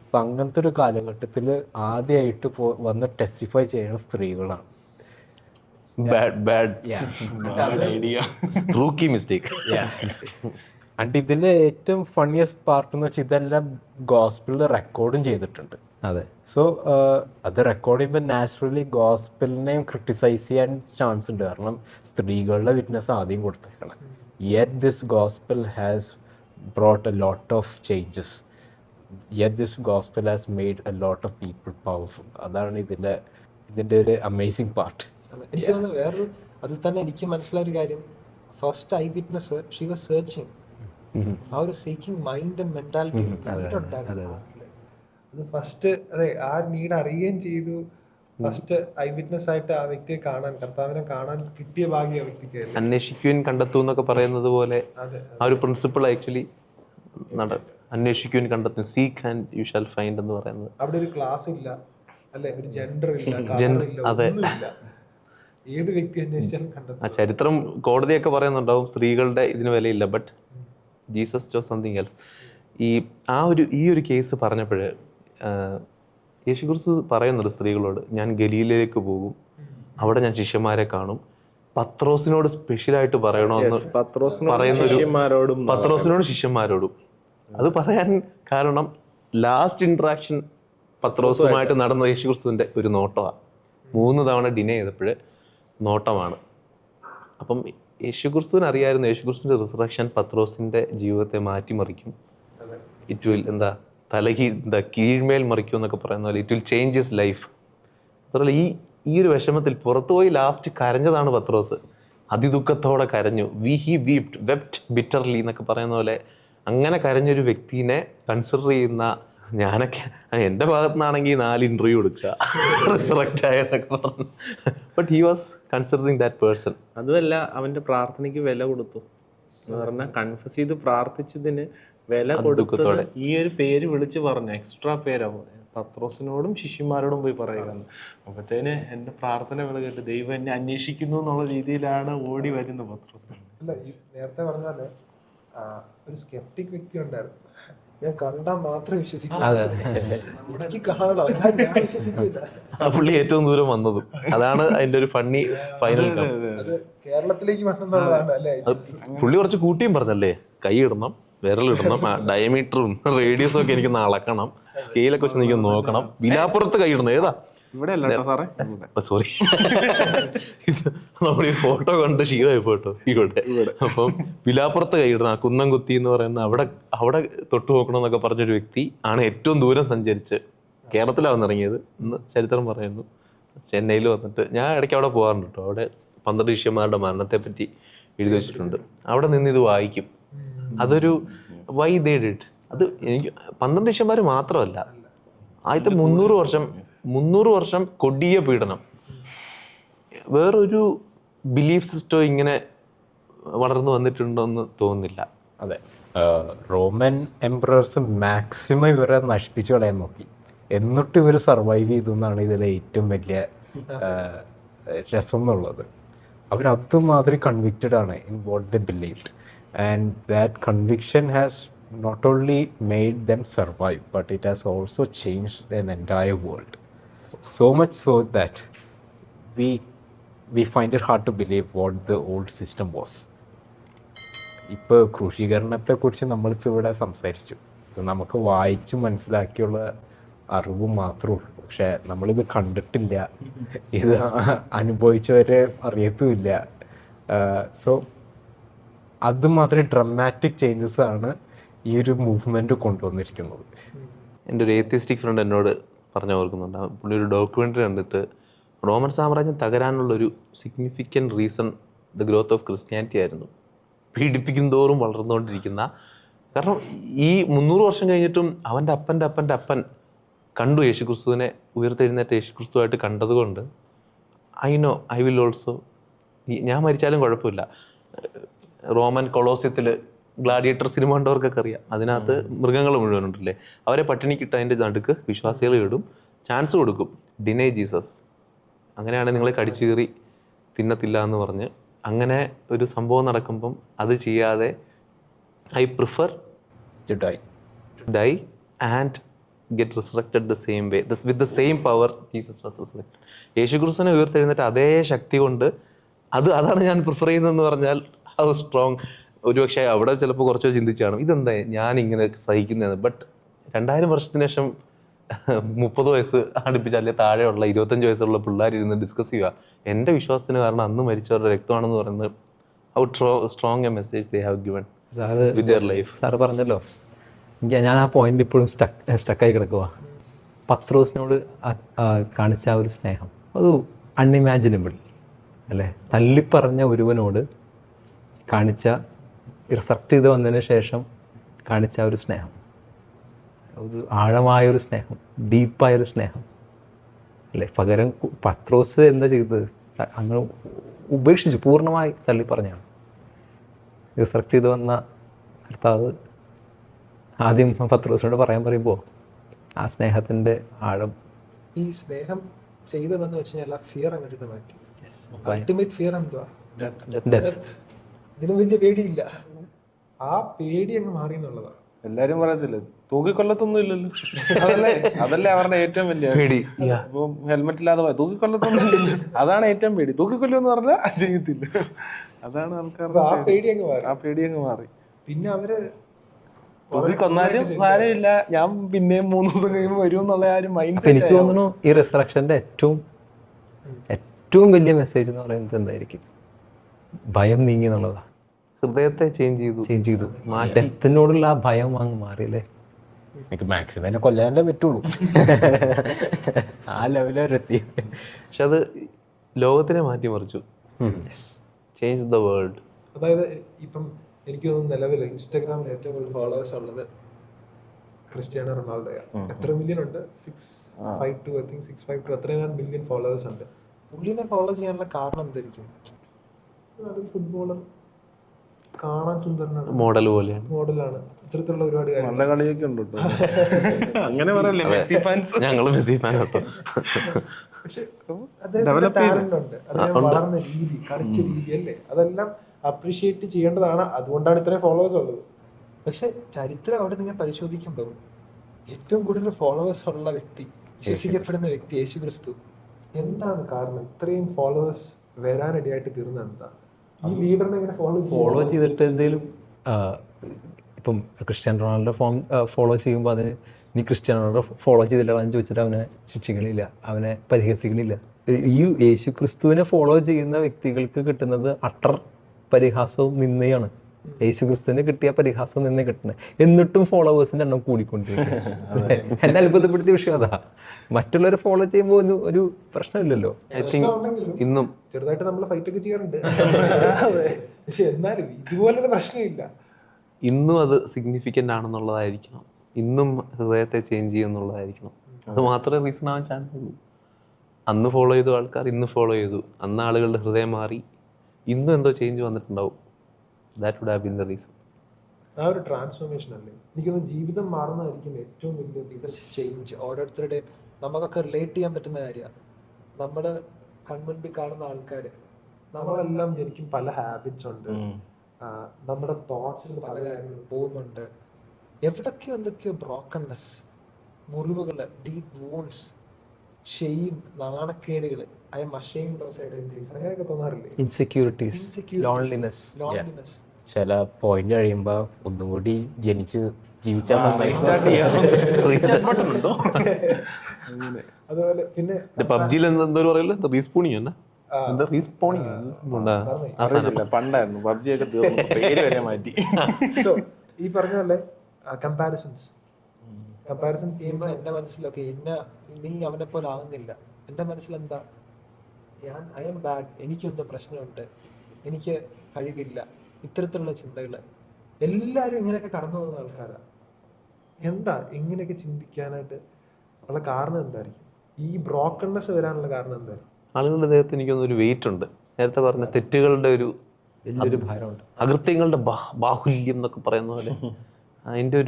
അപ്പം അങ്ങനത്തെ ഒരു കാലഘട്ടത്തിൽ ആദ്യമായിട്ട് വന്ന് ടെസ്റ്റിഫൈ ചെയ്യുന്ന സ്ത്രീകളാണ്. ആൻഡ് ഇതിലെ ഏറ്റവും ഫണ്ണിയസ്റ്റ് പാർട്ട് എന്ന് വെച്ചാൽ ഇതെല്ലാം ഗോസ്പിളിൽ റെക്കോർഡും ചെയ്തിട്ടുണ്ട്. അതെ. സോ അത് റെക്കോർഡ് ചെയ്യുമ്പോൾ നാച്ചുറലി ഗോസ്പിളിനെയും ക്രിട്ടിസൈസ് ചെയ്യാൻ ചാൻസ് ഉണ്ട്. കാരണം സ്ത്രീകളുടെ വിറ്റ്നസ് ആദ്യം കൊടുത്തേക്കണം. Yet this gospel has brought a lot of changes, yet this gospel has made a lot of people powerful. അതാണ് ഇതിൻ്റെ ഒരു അമേസിങ് പാർട്ട്. എനിക്ക് തോന്നുന്നു വേറൊരു അതിൽ തന്നെ എനിക്ക് മനസ്സിലായൊരു കാര്യം, first I witness she was searching. ആ ഒരു സീക്കിംഗ് മൈൻഡ് ആൻഡ് മെന്റാലിറ്റി ഉണ്ടായിരുന്നു. അത് ഫസ്റ്റ് അതെ ആ നീഡ് അറിയുകയും ചെയ്തു. ഫസ്റ്റ് ഐ വിറ്റ്നസ് ആയിട്ട് ആ വ്യക്തിയെ കാണാൻ, കർത്താവിനെ കാണാൻ കിട്ടിയ ഭാഗ്യം ആ വ്യക്തിക്ക്. അന്വേഷിക്കുവാൻ കണ്ടെത്തൂ എന്നൊക്കെ പറയുന്നത് പോലെ ആ ഒരു പ്രിൻസിപ്പിൾ ആക്ച്വലി അന്വേഷിക്കുവാൻ കണ്ടെത്തും, seek and you shall find എന്ന് പറയുന്നത്. അവിടെ ഒരു ക്ലാസ് ഇല്ല അല്ലെ, ഒരു ജെൻഡർ ഇല്ല, ഒന്നുമില്ല. ഏത് വ്യക്തി അന്വേഷിച്ചാലും കണ്ടെത്തും. ആ ചരിത്രം കോടതിയൊക്കെ പറയുന്നുണ്ടാവും സ്ത്രീകളുടെ ഇതിന് വിലയില്ല, ബട്ട് ജീസസ് ചോ സംതിങ് എൽസ്. ഈ ഒരു കേസ് പറഞ്ഞപ്പോൾ യേശുക്രിസ്തു പറയുന്നുണ്ട് സ്ത്രീകളോട്, ഞാൻ ഗലീലയിലേക്ക് പോകും, അവിടെ ഞാൻ ശിഷ്യന്മാരെ കാണും. പത്രോസിനോട് സ്പെഷ്യലായിട്ട് പറയണമെന്ന് പത്രോസിനോടും ശിഷ്യന്മാരോടും. അത് പറയാൻ കാരണം ലാസ്റ്റ് ഇന്ററാക്ഷൻ പത്രോസുമായിട്ട് നടന്ന യേശുക്രിസ്തുവിന്റെ ഒരു നോട്ടമാണ്. 3 തവണ ഡിനേ ചെയ്തപ്പോൾ നോട്ടമാണ്. അപ്പം യേശുക്രിസ്തുവിന് അറിയായിരുന്നു യേശുക്രിസ്തുവിന്റെ റിസറക്ഷൻ പത്രോസിന്റെ ജീവിതത്തെ മാറ്റിമറിക്കും. ഇറ്റ് വിൽ കീഴ്മേൽ മറിക്കും എന്നൊക്കെ പറയുന്ന പോലെ it will change his life. അതുപോലെ ഈ ഒരു വിഷമത്തിൽ പുറത്തുപോയി ലാസ്റ്റ് കരഞ്ഞതാണ് പത്രോസ്. അതിദുഃഖത്തോടെ കരഞ്ഞു. ഹി വെപ്റ്റ് ബിറ്റർലി എന്നൊക്കെ പറയുന്ന പോലെ അങ്ങനെ കരഞ്ഞൊരു വ്യക്തിനെ കൺസിഡർ ചെയ്യുന്ന ഞാനൊക്കെ എൻ്റെ ഭാഗത്തു നിന്നാണെങ്കിൽ 4 ഇന്റർവ്യൂ കൊടുക്കുക റിസറക്റ്റ് ആയെന്നൊക്കെ പറഞ്ഞു. But he was considering that person. അതുമല്ല, അവന്റെ പ്രാർത്ഥനയ്ക്ക് വില കൊടുത്തു എന്ന് പറഞ്ഞാൽ കൺഫസ് ചെയ്ത് പ്രാർത്ഥിച്ചതിന് വില കൊടുത്തത് ഈ ഒരു പേര് വിളിച്ച് പറഞ്ഞു. എക്സ്ട്രാ പേരാ പത്രോസിനോടും ശിഷ്യന്മാരോടും പോയി പറയുക. അപ്പത്തേന് എന്റെ പ്രാർത്ഥന വില കേട്ട് ദൈവം എന്നെ അന്വേഷിക്കുന്നു എന്നുള്ള രീതിയിലാണ് ഓടി വരുന്നത് പത്രോസ്. അല്ല, ഈ നേരത്തെ പറഞ്ഞാല് ഒരു സ്കെപ്റ്റിക് വ്യക്തി ഉണ്ടായിരുന്നു. ഞാൻ കണ്ടാൽ മാത്രമേ വിശ്വസിക്കൂ, എനിക്ക് കാണാം, ഞാൻ വിശ്വസിക്കില്ല. ആ പുള്ളി ഏറ്റവും ദൂരം വന്നതും അതാണ് അതിന്റെ ഒരു ഫണ്ണി ഫൈനൽ. അത് കേരളത്തിലേക്ക് വന്നെന്നുള്ളതാണ് അല്ലേ. പുള്ളി കുറച്ച് കൂട്ടിയും പറഞ്ഞല്ലേ, കൈ ഇടണം, വിരലിടണം, ഡയമീറ്ററും റേഡിയസും ഒക്കെ എനിക്ക് അളക്കണം, സ്കെയിലൊക്കെ വെച്ച് എനിക്ക് നോക്കണം, വിലാപ്പുറത്ത് കൈ ഇടണം. ഏതാ സോറി, നമ്മുടെ ഈ ഫോട്ടോ കണ്ട് ശീലമായി ഫോട്ടോ ഇവിടെ. അപ്പം വിലാപ്പുറത്ത് കൈ ഇടണം, കുന്നം കുത്തി എന്ന് പറയുന്ന അവിടെ തൊട്ടു നോക്കണം എന്നൊക്കെ പറഞ്ഞൊരു വ്യക്തി ആണ് ഏറ്റവും ദൂരം സഞ്ചരിച്ച് കേരളത്തിലാണ് ഇറങ്ങിയത് എന്ന് ചരിത്രം പറയുന്നു. ചെന്നൈയിൽ വന്നിട്ട് ഞാൻ ഇടയ്ക്ക് അവിടെ പോകാറുണ്ട് കേട്ടോ. അവിടെ 12 ശിഷ്യന്മാരുടെ മരണത്തെ പറ്റി എഴുതി വെച്ചിട്ടുണ്ട്. അവിടെ നിന്ന് ഇത് വായിക്കും. അതൊരു വൈ ദേ ഡിഡ്. അത് എനിക്ക് 12 ശിഷ്യന്മാർ മാത്രമല്ല, ആദ്യത്തെ 300 വർഷം കൊടിയ പീഡനം. വേറൊരു ബിലീഫ് സിസ്റ്റം ഇങ്ങനെ വളർന്നു വന്നിട്ടുണ്ടോ എന്ന് തോന്നുന്നില്ല. അതെ, റോമൻ എംപറേഴ്സ് മാക്സിമം ഇവരെ നശിപ്പിച്ചു കളയാൻ നോക്കി, എന്നിട്ട് ഇവർ സർവൈവ് ചെയ്തു എന്നാണ് ഇതിലെ ഏറ്റവും വലിയ രസം എന്നുള്ളത്. അവരതുമാതിരി കൺവിക്റ്റഡ് ആണ് in what the believed, and that conviction has not only made them survive, but it has also changed an entire world. So much so that we find it hard to believe what the old system was. ഇപ്പോൾ ക്രൂശീകരണത്തെക്കുറിച്ച് നമ്മളിപ്പോൾ ഇവിടെ സംസാരിച്ചു. നമുക്ക് വായിച്ച് മനസ്സിലാക്കിയുള്ള അറിവ് മാത്രമേ ഉള്ളൂ. പക്ഷെ നമ്മളിത് കണ്ടിട്ടില്ല, ഇത് അനുഭവിച്ചവരെ അറിയത്തുമില്ല. സോ അതുമാതിരി ഡ്രമാറ്റിക് ചേഞ്ചസ് ആണ് ഈ ഒരു മൂവ്മെന്റ് കൊണ്ടുവന്നിരിക്കുന്നത്. എൻ്റെ ഒരു ഏത്തിസ്റ്റിക് ഫ്രണ്ട് എന്നോട് പറഞ്ഞു ഓർക്കുന്നുണ്ട്. പുള്ളി ഒരു ഡോക്യുമെൻ്ററി കണ്ടിട്ട് റോമൻ സാമ്രാജ്യം തകരാനുള്ളൊരു significant reason the growth of Christianity ആയിരുന്നു. പീഡിപ്പിക്കും തോറും വളർന്നുകൊണ്ടിരിക്കുന്ന, കാരണം ഈ 300 വർഷം കഴിഞ്ഞിട്ടും അവൻ്റെ അപ്പൻ കണ്ടു യേശുക്രിസ്തുവിനെ, ഉയർത്തെഴുന്നേറ്റ യേശുക്രിസ്തുവായിട്ട് കണ്ടതുകൊണ്ട് ഐ വിൽ ഓൾസോ, ഞാൻ മരിച്ചാലും കുഴപ്പമില്ല. റോമൻ കൊളോസ്യത്തിൽ ഗ്ലാഡിയേറ്റർ സിനിമ കണ്ടവർക്കൊക്കെ അറിയാം, അതിനകത്ത് മൃഗങ്ങൾ മുഴുവനുണ്ടല്ലേ, അവരെ പട്ടിണിക്കിട്ട് അതിൻ്റെ നടുക്ക് വിശ്വാസികൾ ഇടും, ചാൻസ് കൊടുക്കും, ഡിനൈ ജീസസ്, അങ്ങനെയാണ് നിങ്ങളെ കടിച്ചു കീറി തിന്നത്തില്ല എന്ന് പറഞ്ഞ്. അങ്ങനെ ഒരു സംഭവം നടക്കുമ്പം അത് ചെയ്യാതെ I prefer to die and get resurrected the same way with the same power Jesus was resurrected. യേശുക്രിസ്തുവിനെ ഉയർത്തെഴുന്നേറ്റ് അതേ ശക്തി കൊണ്ട് അതാണ് ഞാൻ പ്രിഫർ ചെയ്യുന്നതെന്ന് പറഞ്ഞാൽ അത് സ്ട്രോങ്. ഒരുപക്ഷെ അവിടെ ചിലപ്പോൾ കുറച്ചോ ചിന്തിച്ചാണ് ഇതെന്താ ഞാനിങ്ങനെ സഹിക്കുന്നത്. ബട്ട് 2000 വർഷത്തിന് ശേഷം 30 വയസ്സ് അടുപ്പിച്ച് അല്ലെ താഴെയുള്ള 25 വയസ്സുള്ള പിള്ളേർ ഇരുന്ന് ഡിസ്കസ് ചെയ്യുക എൻ്റെ വിശ്വാസത്തിന് കാരണം അന്ന് മരിച്ചവരുടെ രക്തമാണെന്ന് പറയുന്നത്. How strong A message they have given with their life. Sir പറഞ്ഞല്ലോ, ഞാൻ ആ പോയിന്റ് ഇപ്പോഴും സ്റ്റക്കായി കിടക്കുക. പത്രോസിനോട് കാണിച്ച ആ ഒരു സ്നേഹം അത് അൺഇമാജിനബിൾ അല്ലേ. തള്ളിപ്പറഞ്ഞ ഒരുവനോട് കാണിച്ച, റിസർട്ട് ചെയ്ത് വന്നതിന് ശേഷം കാണിച്ച ഒരു സ്നേഹം, ഒരു ആഴമായൊരു സ്നേഹം, ഡീപ്പായൊരു സ്നേഹം അല്ലേ. പകരം പത്രോസ് എന്താ ചെയ്തത്? അങ്ങനെ ഉപേക്ഷിച്ചു, പൂർണ്ണമായി തള്ളിപ്പറഞ്ഞാണ്. റിസർട്ട് ചെയ്ത് വന്ന കർത്താവ് ആദ്യം പത്രോസിനോട് പറയുമ്പോൾ ആ സ്നേഹത്തിൻ്റെ ആഴം, ഈ സ്നേഹം ചെയ്തതെന്ന് വെച്ച് കഴിഞ്ഞാൽ ആ ഫിയർ അങ്ങോട്ട് മാറ്റി. അൾട്ടിമേറ്റ് ഫിയർ എന്തുവാ? ഡെത്ത്. ഇതിനും വലിയ പേടിയില്ല, ആ പേടി അങ്ങ് മാറി എന്നുള്ളതാണ്. എല്ലാരും പറയത്തില്ലേ തൂക്കിക്കൊല്ലത്തൊന്നും ഇല്ലല്ലോ, അതല്ലേ അവരുടെ ഏറ്റവും വലിയ പേടി. ഇപ്പം ഹെൽമെറ്റ് ഇല്ലാതെ തൂക്കിക്കൊല്ലത്തൊന്നും ഇല്ലല്ലോ, അതാണ് ഏറ്റവും പേടി. തൂക്കിക്കൊല്ലുമെന്ന് പറഞ്ഞാൽ ചെയ്യത്തില്ല, അതാണ് ആൾക്കാർക്ക് ആ പേടി അങ്ങ് മാറി. ആ പേടി അങ്ങ് മാറി. പിന്നെ അവര് തൂക്കിക്കൊന്നാലും സാരമില്ല, ഞാൻ പിന്നെയും 3 ദിവസം കഴിയുമ്പോൾ വരും എന്നുള്ള ആ ഒരു മൈൻഡ്. എനിക്ക് തോന്നുന്നു ഈ റിസറക്ഷൻ്റെ ഏറ്റവും വലിയ മെസ്സേജ് എന്ന് പറയുന്നത് എന്തായിരിക്കും? ഭയം നീങ്ങി എന്നുള്ളതാണ്. ഹൃദയത്തെ ചേഞ്ച് ചെയ്തു. ഡെത്തിനോടുള്ള ആ ഭയം അങ്ങ് മാറിയല്ലേ. എനിക്ക് മാക്സിമം എന്നെ കൊല്ലാനേ പറ്റുള്ളൂ, ആ ലെവലെത്തി. പക്ഷെ അത് ലോകത്തിനെ മാറ്റിമറിച്ചു. Change the world. അതായത് ഇപ്പം എനിക്ക് തോന്നുന്നു നിലവിൽ ഇൻസ്റ്റാഗ്രാമിൽ ഏറ്റവും കൂടുതൽ ഫോളോവേഴ്സ് ഉള്ളത് ക്രിസ്ത്യാനോ റൊണാൾഡോയാണ്. എത്ര മില്യൺ ഉണ്ട്? 652 അത്രയും മില്യൺ ഫോളോവേഴ്സ് ഉണ്ട്. പുള്ളിനെ ഫോളോ ചെയ്യാനുള്ള കാരണം എന്തായിരിക്കും? ഫുട്ബോളർ, കാണാൻ സുന്ദരനാണ്, മോഡലാണ്, ഇത്തരത്തിലുള്ള ഒരുപാട് നല്ല കളിയൊക്കെ ഉണ്ട്. അങ്ങനെ പറയല്ലേ മെസ്സി ഫാൻസ്, ഞങ്ങള് മെസ്സി ഫാൻ കേട്ടോ. പക്ഷെ അദ്ദേഹത്തിന് ടാലന്റ് ഉണ്ട്, അദ്ദേഹം വളർന്ന രീതി, കളിച്ച രീതി അല്ലേ, അതെല്ലാം അപ്രീഷിയേറ്റ് ചെയ്യേണ്ടതാണ്. അതുകൊണ്ടാണ് ഇത്രയും ഫോളോവേഴ്സ് ഉള്ളത്. പക്ഷെ ചരിത്രം അവിടെ നിങ്ങൾ പരിശോധിക്കുമ്പോൾ ഏറ്റവും കൂടുതൽ ഫോളോവേഴ്സ് ഉള്ള വ്യക്തി, വിശ്വസിക്കപ്പെടുന്ന വ്യക്തി യേശുക്രിസ്തു. എന്താണ് കാരണം ഇത്രയും ഫോളോവേഴ്സ് വരാനിടയായിട്ട് തീർന്നത്? എന്താ ഈ ലീഡറിനെ ഇങ്ങനെ ഫോളോ ചെയ്തിട്ട് എന്തെങ്കിലും ഇപ്പം ക്രിസ്ത്യാനോ റൊണാൾഡോ ഫോളോ ചെയ്യുമ്പോൾ അതിന് നീ ക്രിസ്ത്യാനോ റൊണാൾഡോ ഫോളോ ചെയ്തില്ല എന്ന് ചോദിച്ചിട്ട് അവനെ ശിക്ഷിക്കണില്ല, അവനെ പരിഹസിക്കണില്ല. ഈ യേശു ക്രിസ്തുവിനെ ഫോളോ ചെയ്യുന്ന വ്യക്തികൾക്ക് കിട്ടുന്നത് അട്ടർ പരിഹാസവും നിന്ദയാണ്. യേശുക്രിസ്തുവിന് കിട്ടിയ പരിഹാസം നിന്നേ കിട്ടണേ, എന്നിട്ടും ഫോളോവേഴ്സിന്റെ എണ്ണം കൂടിക്കൊണ്ടിരിക്കും. എന്നെ അത്ഭുതപ്പെടുത്തിയ വിഷയം അതാ. മറ്റുള്ളവരെ ഫോളോ ചെയ്യുമ്പോൾ ഒരു പ്രശ്നമില്ലല്ലോ. ഐ തിങ്ക് ഇന്നും ചെറുതായിട്ട് നമ്മൾ ഫൈറ്റ് ഒക്കെ ചെയ്യാറുണ്ട്, പക്ഷെ എന്നാലും ഇതുപോലൊരു പ്രശ്നമില്ല. ഇന്നും അത് സിഗ്നിഫിക്കൻ്റ് ആണെന്നുള്ളതായിരിക്കണം, ഇന്നും ഹൃദയത്തെ ചേഞ്ച് ചെയ്യുന്നുള്ളതായിരിക്കണം. അത് മാത്രമേ റീസൺ ആവാൻ ചാൻസ് ഉള്ളൂ. അന്ന് ഫോളോ ചെയ്ത ആൾക്കാർ ഇന്ന് ഫോളോ ചെയ്തു, അന്ന് ആളുകളുടെ ഹൃദയം മാറി, ഇന്നും എന്തോ ചേഞ്ച് വന്നിട്ടുണ്ടാവും. That would have been the reason. ആ ഒരു ട്രാൻസ്ഫോർമേഷൻ അല്ലേ എനിക്കൊന്ന് ജീവിതം മാറുന്നതായിരിക്കും ഏറ്റവും വലിയ ബിഗസ്റ്റ് ചേഞ്ച്. ഓരോരുത്തരുടെയും നമുക്കൊക്കെ റിലേറ്റ് ചെയ്യാൻ പറ്റുന്ന കാര്യമാണ്. നമ്മൾ കൺമുൻപിൽ കാണുന്ന ആൾക്കാർ, നമ്മളെല്ലാം ശരിക്കും പല ഹാബിറ്റ്സ് ഉണ്ട്, നമ്മുടെ തോട്ട്സിൽ പല കാര്യങ്ങളും പോകുന്നുണ്ട്. എവിടൊക്കെയോ എന്തൊക്കെയോ ബ്രോക്കൺനെസ്, മുറിവുകൾ, ഡീപ് വൂൺസ്, ഷെയിം, നാണക്കേടുകൾ, I'm ashamed of certain things, അങ്ങനെയൊക്കെ തോന്നാറില്ലേ? Insecurities, loneliness. ചില പോയിന്റ് കഴിയുമ്പോൾ ഒന്നുകൂടി ജനിച്ച് ജീവിച്ചാൽ നന്നായി. അതുപോലെ പിന്നെ പബ്ജിയിൽ എന്തോ പറയല്ലോ, റീസ്പോണിങ് തന്നെ, അറിയില്ല, പണ്ടായിരുന്നു പബ്ജി ഒക്കെ തീർന്നു, പേര് വരെ മാറ്റി. സോ ഈ പറഞ്ഞ പോലെ കമ്പാരിസൺസ് ചെയ്യുമ്പോൾ എൻ്റെ മനസ്സിലൊക്കെ നീ അവനെ പോലെ ആകുന്നില്ല. എൻ്റെ മനസ്സിലെന്താ, ഐ എം ബാഡ്, എനിക്കെന്തോ പ്രശ്നമുണ്ട്, എനിക്ക് കഴിവില്ല, ഇത്തരത്തിലുള്ള ചിന്തകൾ. എല്ലാവരും ഇങ്ങനെയൊക്കെ കടന്നു പോകുന്ന ആൾക്കാരാണ്. എന്താ ഇങ്ങനെയൊക്കെ ചിന്തിക്കാനായിട്ട് ഉള്ള കാരണം എന്തായിരിക്കും? ഈ ബ്രോക്കൺനെസ് വരാനുള്ള കാരണം എന്തായിരിക്കും? ആളുകളുടെ ദേഹത്ത് എനിക്കൊന്നൊരു വെയിറ്റ് ഉണ്ട്. നേരത്തെ പറഞ്ഞ തെറ്റുകളുടെ വലിയൊരു ഭാരമുണ്ട്, അകൃത്യങ്ങളുടെ ബാഹുല്യം എന്നൊക്കെ പറയുന്ന പോലെ അതിൻ്റെ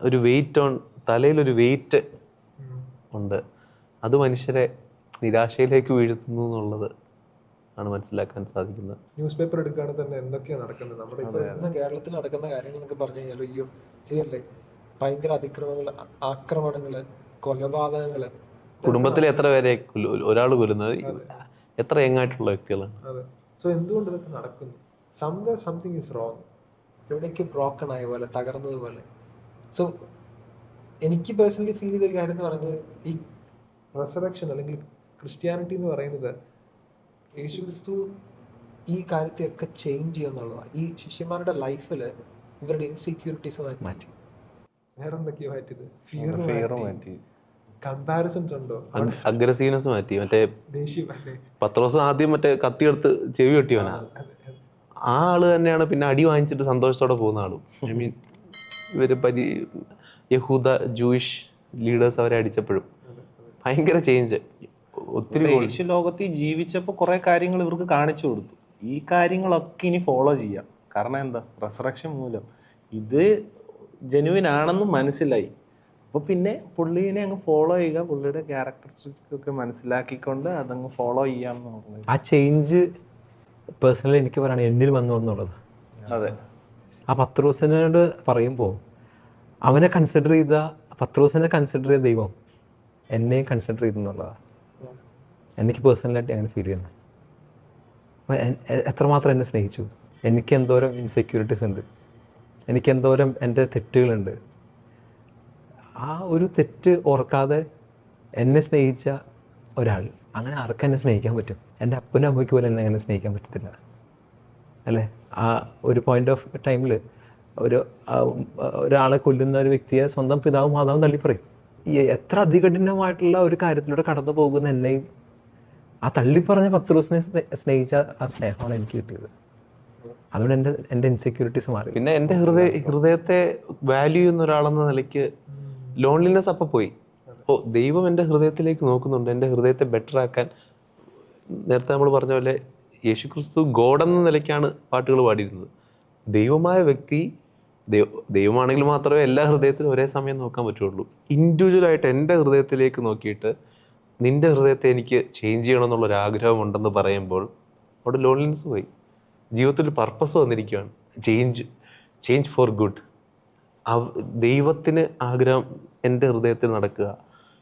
ഒരു വെയിറ്റ് തലയിലൊരു വെയിറ്റ് ഉണ്ട്. അത് മനുഷ്യരെ നിരാശയിലേക്ക് വീഴ്ത്തുന്നു എന്നുള്ളത് ആണ് മനസ്സിലാക്കാൻ സാധിക്കുന്നത്. ന്യൂസ് പേപ്പർ എടുക്കുകയാണെങ്കിൽ തന്നെ എന്തൊക്കെയാണ് നടക്കുന്നത് നമ്മുടെ ഇപ്പോൾ ഇന്ന് കേരളത്തിൽ നടക്കുന്ന കാര്യങ്ങൾ എന്നൊക്കെ പറഞ്ഞു കഴിഞ്ഞാൽ അയ്യോ ശരിയല്ലേ, ഭയങ്കര അതിക്രമങ്ങൾ, ആക്രമണങ്ങൾ, കൊലപാതകങ്ങൾ. കുടുംബത്തിലെ എത്ര പേരെ ഒരാൾ കൊല്ലുന്നത്, എത്ര യങ്ങായിട്ടുള്ള വ്യക്തികളാണ്. അതെ. സോ എന്തുകൊണ്ട് ഇതൊക്കെ നടക്കുന്നു? Somewhere something is wrong. എവിടേക്ക് ബ്രോക്കൺ ആയ പോലെ, തകർന്നതുപോലെ. സോ എനിക്ക് പേഴ്സണലി ഫീൽ ചെയ്തൊരു കാര്യം എന്ന് പറയുന്നത്, ഈ റെസറക്ഷൻ അല്ലെങ്കിൽ ക്രിസ്ത്യാനിറ്റി എന്ന് പറയുന്നത് യേശുക്രിസ്തു ഈ കാര്യത്തെയൊക്കെ ചേഞ്ച് ചെയ്യുന്നുള്ളതാണ്. ഈ ശിഷ്യന്മാരുടെ ലൈഫിൽ ഇവരുടെ ഇൻസെക്യൂരിറ്റീസ് മാറ്റി. വേറെ എന്തൊക്കെയാ മാറ്റിയത്? ഫിയർ മാറ്റി, കമ്പാരിസൺസ് ഉണ്ടോ, അഗ്രസീവ്നെസ് മാറ്റി. മറ്റേ ദേഷ്യം അല്ലേ, പത്രോസ് ആദ്യം മറ്റേ കത്തിയെടുത്ത് ചെവി കെട്ടിയവനാ. ആ ആള് തന്നെയാണ് പിന്നെ അടി വാങ്ങിച്ചിട്ട് സന്തോഷത്തോടെ പോകുന്ന ആളും. ഐ മീൻ ഇവര് യഹൂദ ജൂയിഷ് ലീഡേഴ്സ് അവരെ അടിച്ചപ്പോഴും ഭയങ്കര ചേഞ്ച്. ഒത്തിരി യേശു ലോകത്തിൽ ജീവിച്ചപ്പോൾ കുറെ കാര്യങ്ങൾ ഇവർക്ക് കാണിച്ചു കൊടുത്തു. ഈ കാര്യങ്ങളൊക്കെ ഇനി ഫോളോ ചെയ്യാം. കാരണം എന്താ, റെസറക്ഷൻ മൂലം ഇത് ജെനുവിൻ ആണെന്ന് മനസ്സിലായി. അപ്പോൾ പിന്നെ പുള്ളീനെ അങ്ങ് ഫോളോ ചെയ്യുക, പുള്ളിയുടെ ക്യാരക്ടറിസ്റ്റിക്സ് ഒക്കെ മനസ്സിലാക്കിക്കൊണ്ട് അതങ്ങ് ഫോളോ ചെയ്യാമെന്ന് പറഞ്ഞത്. ആ ചേഞ്ച് പേഴ്സണലി എനിക്ക് പറയുകയാണ് എന്നിൽ വന്നു എന്നുള്ളത്. അതെ. ആ പത്രോസിനോട് പറയുമ്പോൾ അവനെ കൺസിഡർ ചെയ്ത, പത്രോസിനെ കൺസിഡർ ചെയ്ത ദൈവം എന്നെയും കൺസിഡർ ചെയ്തെന്നുള്ളതാണ് എനിക്ക് പേഴ്സണലായിട്ട് അങ്ങനെ ഫീൽ ചെയ്യുന്നത്. അപ്പോൾ എത്രമാത്രം എന്നെ സ്നേഹിച്ചു. എനിക്ക് എന്തോരം ഇൻസെക്യൂരിറ്റീസ് ഉണ്ട്, എനിക്ക് എന്തോരം എൻ്റെ തെറ്റുകളുണ്ട്. ആ ഒരു തെറ്റ് ഓർക്കാതെ എന്നെ സ്നേഹിച്ച ഒരാൾ, അങ്ങനെ ആർക്കും എന്നെ സ്നേഹിക്കാൻ പറ്റും? എൻ്റെ അപ്പനും അമ്മയ്ക്ക് പോലും എന്നെ അങ്ങനെ സ്നേഹിക്കാൻ പറ്റത്തില്ല അല്ലേ? ആ ഒരു പോയിന്റ് ഓഫ് ടൈമിൽ ഒരാളെ കൊല്ലുന്ന ഒരു വ്യക്തിയെ സ്വന്തം പിതാവും മാതാവും തള്ളിപ്പറയും. ഈ എത്ര അതികഠിനമായിട്ടുള്ള ഒരു കാര്യത്തിലൂടെ കടന്നു പോകുന്ന എന്നെയും ആ തള്ളിപ്പറഞ്ഞ പത്രോസിനെ സ്നേഹിച്ച ആ സ്നേഹമാണ് എനിക്ക് കിട്ടിയത്. അതുകൊണ്ട് എൻ്റെ ഇൻസെക്യൂരിറ്റീസ് മാറി. പിന്നെ എൻ്റെ ഹൃദയത്തെ വാല്യൂ ചെയ്യുന്ന ഒരാളെന്ന നിലയ്ക്ക് ലോൺലിനെസ് അപ്പം പോയി. അപ്പോൾ ദൈവം എൻ്റെ ഹൃദയത്തിലേക്ക് നോക്കുന്നുണ്ട്, എൻ്റെ ഹൃദയത്തെ ബെറ്റർ ആക്കാൻ. നേരത്തെ നമ്മൾ പറഞ്ഞ പോലെ യേശുക്രിസ്തു ഗോഡ് എന്ന നിലയ്ക്കാണ് പാട്ടുകൾ പാടിയിരുന്നത്. ദൈവമായ വ്യക്തി ദൈവമാണെങ്കിൽ മാത്രമേ എല്ലാ ഹൃദയത്തിലും ഒരേ സമയം നോക്കാൻ പറ്റുള്ളൂ. ഇൻഡിവിജ്വലായിട്ട് എൻ്റെ ഹൃദയത്തിലേക്ക് നോക്കിയിട്ട് നിൻ്റെ ഹൃദയത്തെ എനിക്ക് ചേഞ്ച് ചെയ്യണമെന്നുള്ളൊരു ആഗ്രഹം ഉണ്ടെന്ന് പറയുമ്പോൾ അവിടെ ലോൺലിനെസ് പോയി. ജീവിതത്തിൽ പർപ്പസ് വന്നിരിക്കുകയാണ്. Change for good. ദൈവത്തിന് ആഗ്രഹം എൻ്റെ ഹൃദയത്തിൽ നടക്കുക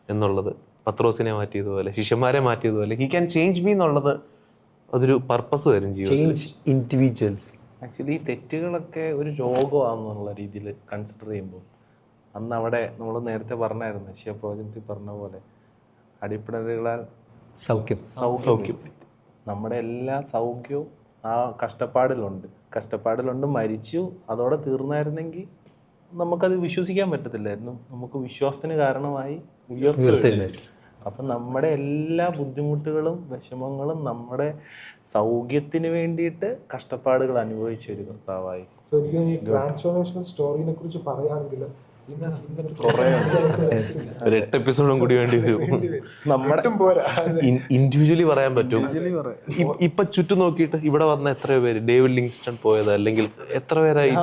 എന്നുള്ളത് പത്രോസിനെ മാറ്റിയതുപോലെ, ശിഷ്യന്മാരെ മാറ്റിയതുപോലെ ഹി ക്യാൻ ചേഞ്ച് മീ എന്നുള്ളത് അതൊരു പർപ്പസ് വരും ജീവിതത്തിൽ. ആക്ച്വലി തെറ്റുകളൊക്കെ ഒരു രോഗമാണെന്നുള്ള രീതിയിൽ കൺസിഡർ ചെയ്യുമ്പോൾ അന്ന് അവിടെ നമ്മൾ നേരത്തെ പറഞ്ഞായിരുന്നു, ഏഷ്യ പ്രോജക്റ്റിൽ പറഞ്ഞ പോലെ അടിപ്പിടലുകളാൽ സൗഖ്യം. നമ്മുടെ എല്ലാ സൗഖ്യവും ആ കഷ്ടപ്പാടിലുണ്ട്. കഷ്ടപ്പാടിലുണ്ട്, മരിച്ചു, അതോടെ തീർന്നായിരുന്നെങ്കിൽ നമുക്കത് വിശ്വസിക്കാൻ പറ്റത്തില്ലായിരുന്നു. നമുക്ക് വിശ്വാസത്തിന് കാരണമായി ഉയർത്തെഴുന്നേറ്റു. അപ്പം നമ്മുടെ എല്ലാ ബുദ്ധിമുട്ടുകളും വിഷമങ്ങളും നമ്മുടെ സൗഖ്യത്തിന് വേണ്ടിയിട്ട് കഷ്ടപ്പാടുകൾ അനുഭവിച്ച ഒരു കർത്താവായി. സോ എനിക്ക് ഈ ട്രാൻസ്ഫോർമേഷൻ സ്റ്റോറിനെ കുറിച്ച് പറയുകയാണെങ്കിൽ ഒരു 8 എപ്പിസോഡും കൂടി വേണ്ടി വരും. നമ്മുടെ ഇൻഡിവിജ്വലി പറയാൻ പറ്റും. ഇപ്പൊ ചുറ്റും നോക്കിയിട്ട് ഇവിടെ വന്ന എത്രയോ പേര്, ഡേവിഡ് ലിങ്സ്റ്റൺ പോയത്, അല്ലെങ്കിൽ എത്ര പേരായി,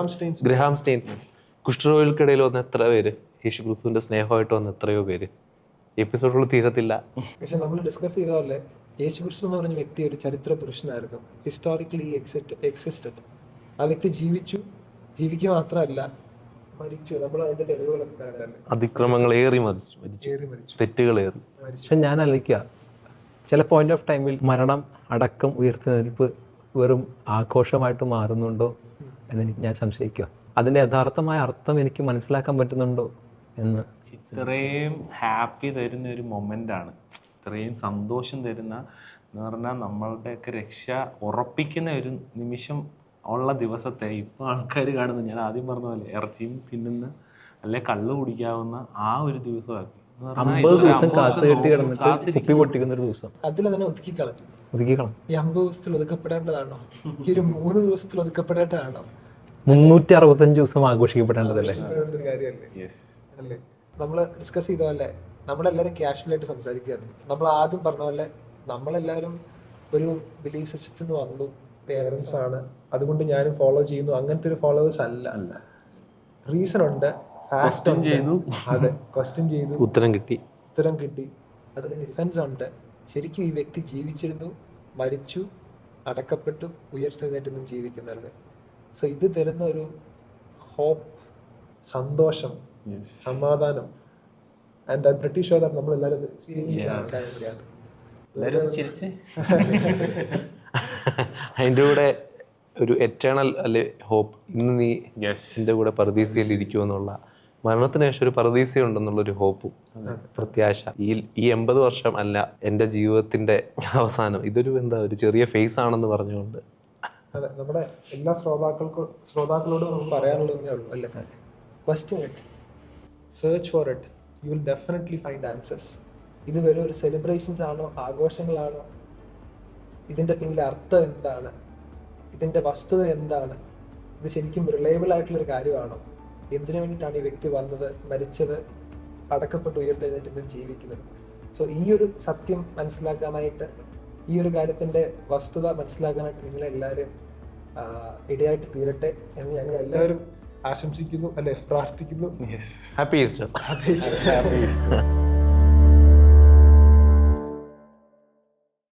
ഗ്രഹാം സ്റ്റെയിൻസ്, കുഷ്ഠരോഗികൾക്കിടയിൽ വന്ന എത്ര പേര്, യേശുക്രിസ്തുവിന്റെ സ്നേഹമായിട്ട് വന്ന എത്രയോ പേര്. എപ്പിസോഡുകൾ തീരത്തില്ല. പക്ഷെ നമ്മൾ ഡിസ്കസ് ചെയ്ത പോലെ യേശുക്രിസ്തു എന്ന് പറഞ്ഞ വ്യക്തി ഒരു ചരിത്ര പുരുഷനായിരുന്നു. Historically existed. ആ വ്യക്തി ജീവിക്കുക മാത്രമല്ല മരിച്ചു. നമ്മൾ അതിന്റെ തെളിവുകളൊക്കെ കാണാൻ അതിക്രമങ്ങളേറി മരിച്ചു, തെറ്റുകളേറി. പക്ഷെ ഞാൻ ആലോചിക്കുക, ചില പോയിന്റ് ഓഫ് ടൈമിൽ മരണം, അടക്കം, ഉയർത്തെഴുന്നേൽപ്പ് വെറും ആഘോഷമായിട്ട് മാറുന്നുണ്ടോ എന്ന് ഞാൻ സംശയിക്കുക. അതിൻ്റെ യഥാർത്ഥമായ അർത്ഥം എനിക്ക് മനസ്സിലാക്കാൻ പറ്റുന്നുണ്ടോ എന്ന്. ഇത്രയും ഹാപ്പി തരുന്ന ഒരു മൊമെൻ്റാണ്, ഇത്രയും സന്തോഷം തരുന്ന, എന്ന് പറഞ്ഞാൽ നമ്മളുടെയൊക്കെ രക്ഷ ഉറപ്പിക്കുന്ന ഒരു നിമിഷം ഉള്ള ദിവസത്തെ ഇപ്പോൾ ആൾക്കാർ കാണുന്നത്, ഞാൻ ആദ്യം പറഞ്ഞ പോലെ ഇറച്ചിയും തിന്നുന്ന അല്ലെ കള്ള് കുടിക്കാവുന്ന ആ ഒരു ദിവസമാക്കി. 50 ദിവസം കാത്തു കെട്ടി കിടന്നിട്ട് കുപ്പി പൊട്ടിക്കുന്ന ഒരു ദിവസം അതിലതിനെ ഒതുക്കിക്കളഞ്ഞു. ഈ 50 ദിവസത്തിൽ ഒതുക്കപ്പെടേണ്ടതാണോ? ഈ ഒരു 3 ദിവസത്തിൽ ഒതുക്കപ്പെടേണ്ടതാണോ? 365 ദിവസം ആഘോഷിക്കപ്പെടേണ്ടതല്ലേ? ഒരു കാര്യമല്ലേ അല്ലേ? നമ്മൾ ഡിസ്കസ് ചെയ്ത പോലെ നമ്മളെല്ലാവരും കാഷ്വലായിട്ട് സംസാരിക്കുകയായിരുന്നു. നമ്മൾ ആദ്യം പറഞ്ഞ പോലെ നമ്മളെല്ലാവരും ഒരു ബിലീഫ് സിസ്റ്റത്തിൽ നിന്ന് വന്നു, പേരൻസ് ആണ്, അതുകൊണ്ട് ഞാനും ഫോളോ ചെയ്യുന്നു, അങ്ങനത്തെ ഒരു ഫോളോവേഴ്സ് അല്ല. റീസൺ ഉണ്ട്, ക്വസ്റ്റ്യൻ ചെയ്തു, അതെ, ക്വസ്റ്റ്യൻ ചെയ്തു, ഉത്തരം കിട്ടി, അതിന് ഡിഫൻസ് ഉണ്ട്. ശരിക്കും ഈ വ്യക്തി ജീവിച്ചിരുന്നു, മരിച്ചു, അടക്കപ്പെട്ടു, ഉയർത്തെഴുന്നേറ്റൊന്നും ജീവിക്കുന്നുണ്ട്. സോ ഇത് തരുന്ന ഒരു ഹോപ്പ്, സന്തോഷം, സമാധാനം. And I pretty sure that നമ്മൾ എല്ലാവരും എല്ലാവരും ചിരിച്ച് അതിൻ്റെ കൂടെ ഒരു എറ്റേണൽ അല്ലെ ഹോപ്പ്. ഇന്ന് നീ എൻ്റെ കൂടെ പറുദീസയിൽ ഇരിക്കുമെന്നുള്ള, മരണത്തിന് ശേഷം ഒരു പറുദീസ ഉണ്ടെന്നുള്ളൊരു ഹോപ്പും പ്രത്യാശ. ഈ 80 വർഷം അല്ല എൻ്റെ ജീവിതത്തിന്റെ അവസാനം, ഇതൊരു ഒരു ചെറിയ ഫേസ് ആണെന്ന് പറഞ്ഞുകൊണ്ട്. അതെ, നമ്മുടെ എല്ലാ ശ്രോതാക്കളോടും നമുക്ക് പറയാനുള്ളതേ ഉള്ളൂ അല്ലേ? Question it, search for it, you will definitely find answers. ഇത് വെറും ഒരു സെലിബ്രേഷൻസ് ആണോ, ആഘോഷങ്ങളാണോ? ഇതിൻ്റെ പിന്നിലെ അർത്ഥം എന്താണ്? ഇതിൻ്റെ വസ്തുത എന്താണ്? ഇത് ശരിക്കും റിലയബിൾ ആയിട്ടുള്ളൊരു കാര്യമാണോ? എന്തിനു വേണ്ടിയിട്ടാണ് ഈ വ്യക്തി വന്നത്, മരിച്ചത്, അടക്കപ്പെട്ട് ഉയർത്തെഴുന്നേറ്റ് ജീവിക്കുന്നത്? സോ ഈ ഒരു സത്യം മനസ്സിലാക്കാനായിട്ട്, ഈ ഒരു കാര്യത്തിൻ്റെ വസ്തുത മനസ്സിലാക്കാനായിട്ട് നിങ്ങളെല്ലാവരും ഇടയായിട്ട് തീരട്ടെ എന്ന് ഞങ്ങൾ എല്ലാവരും ആശംസിക്കുന്നു, അല്ലെ, പ്രാർത്ഥിക്കുന്നു. Happy Easter.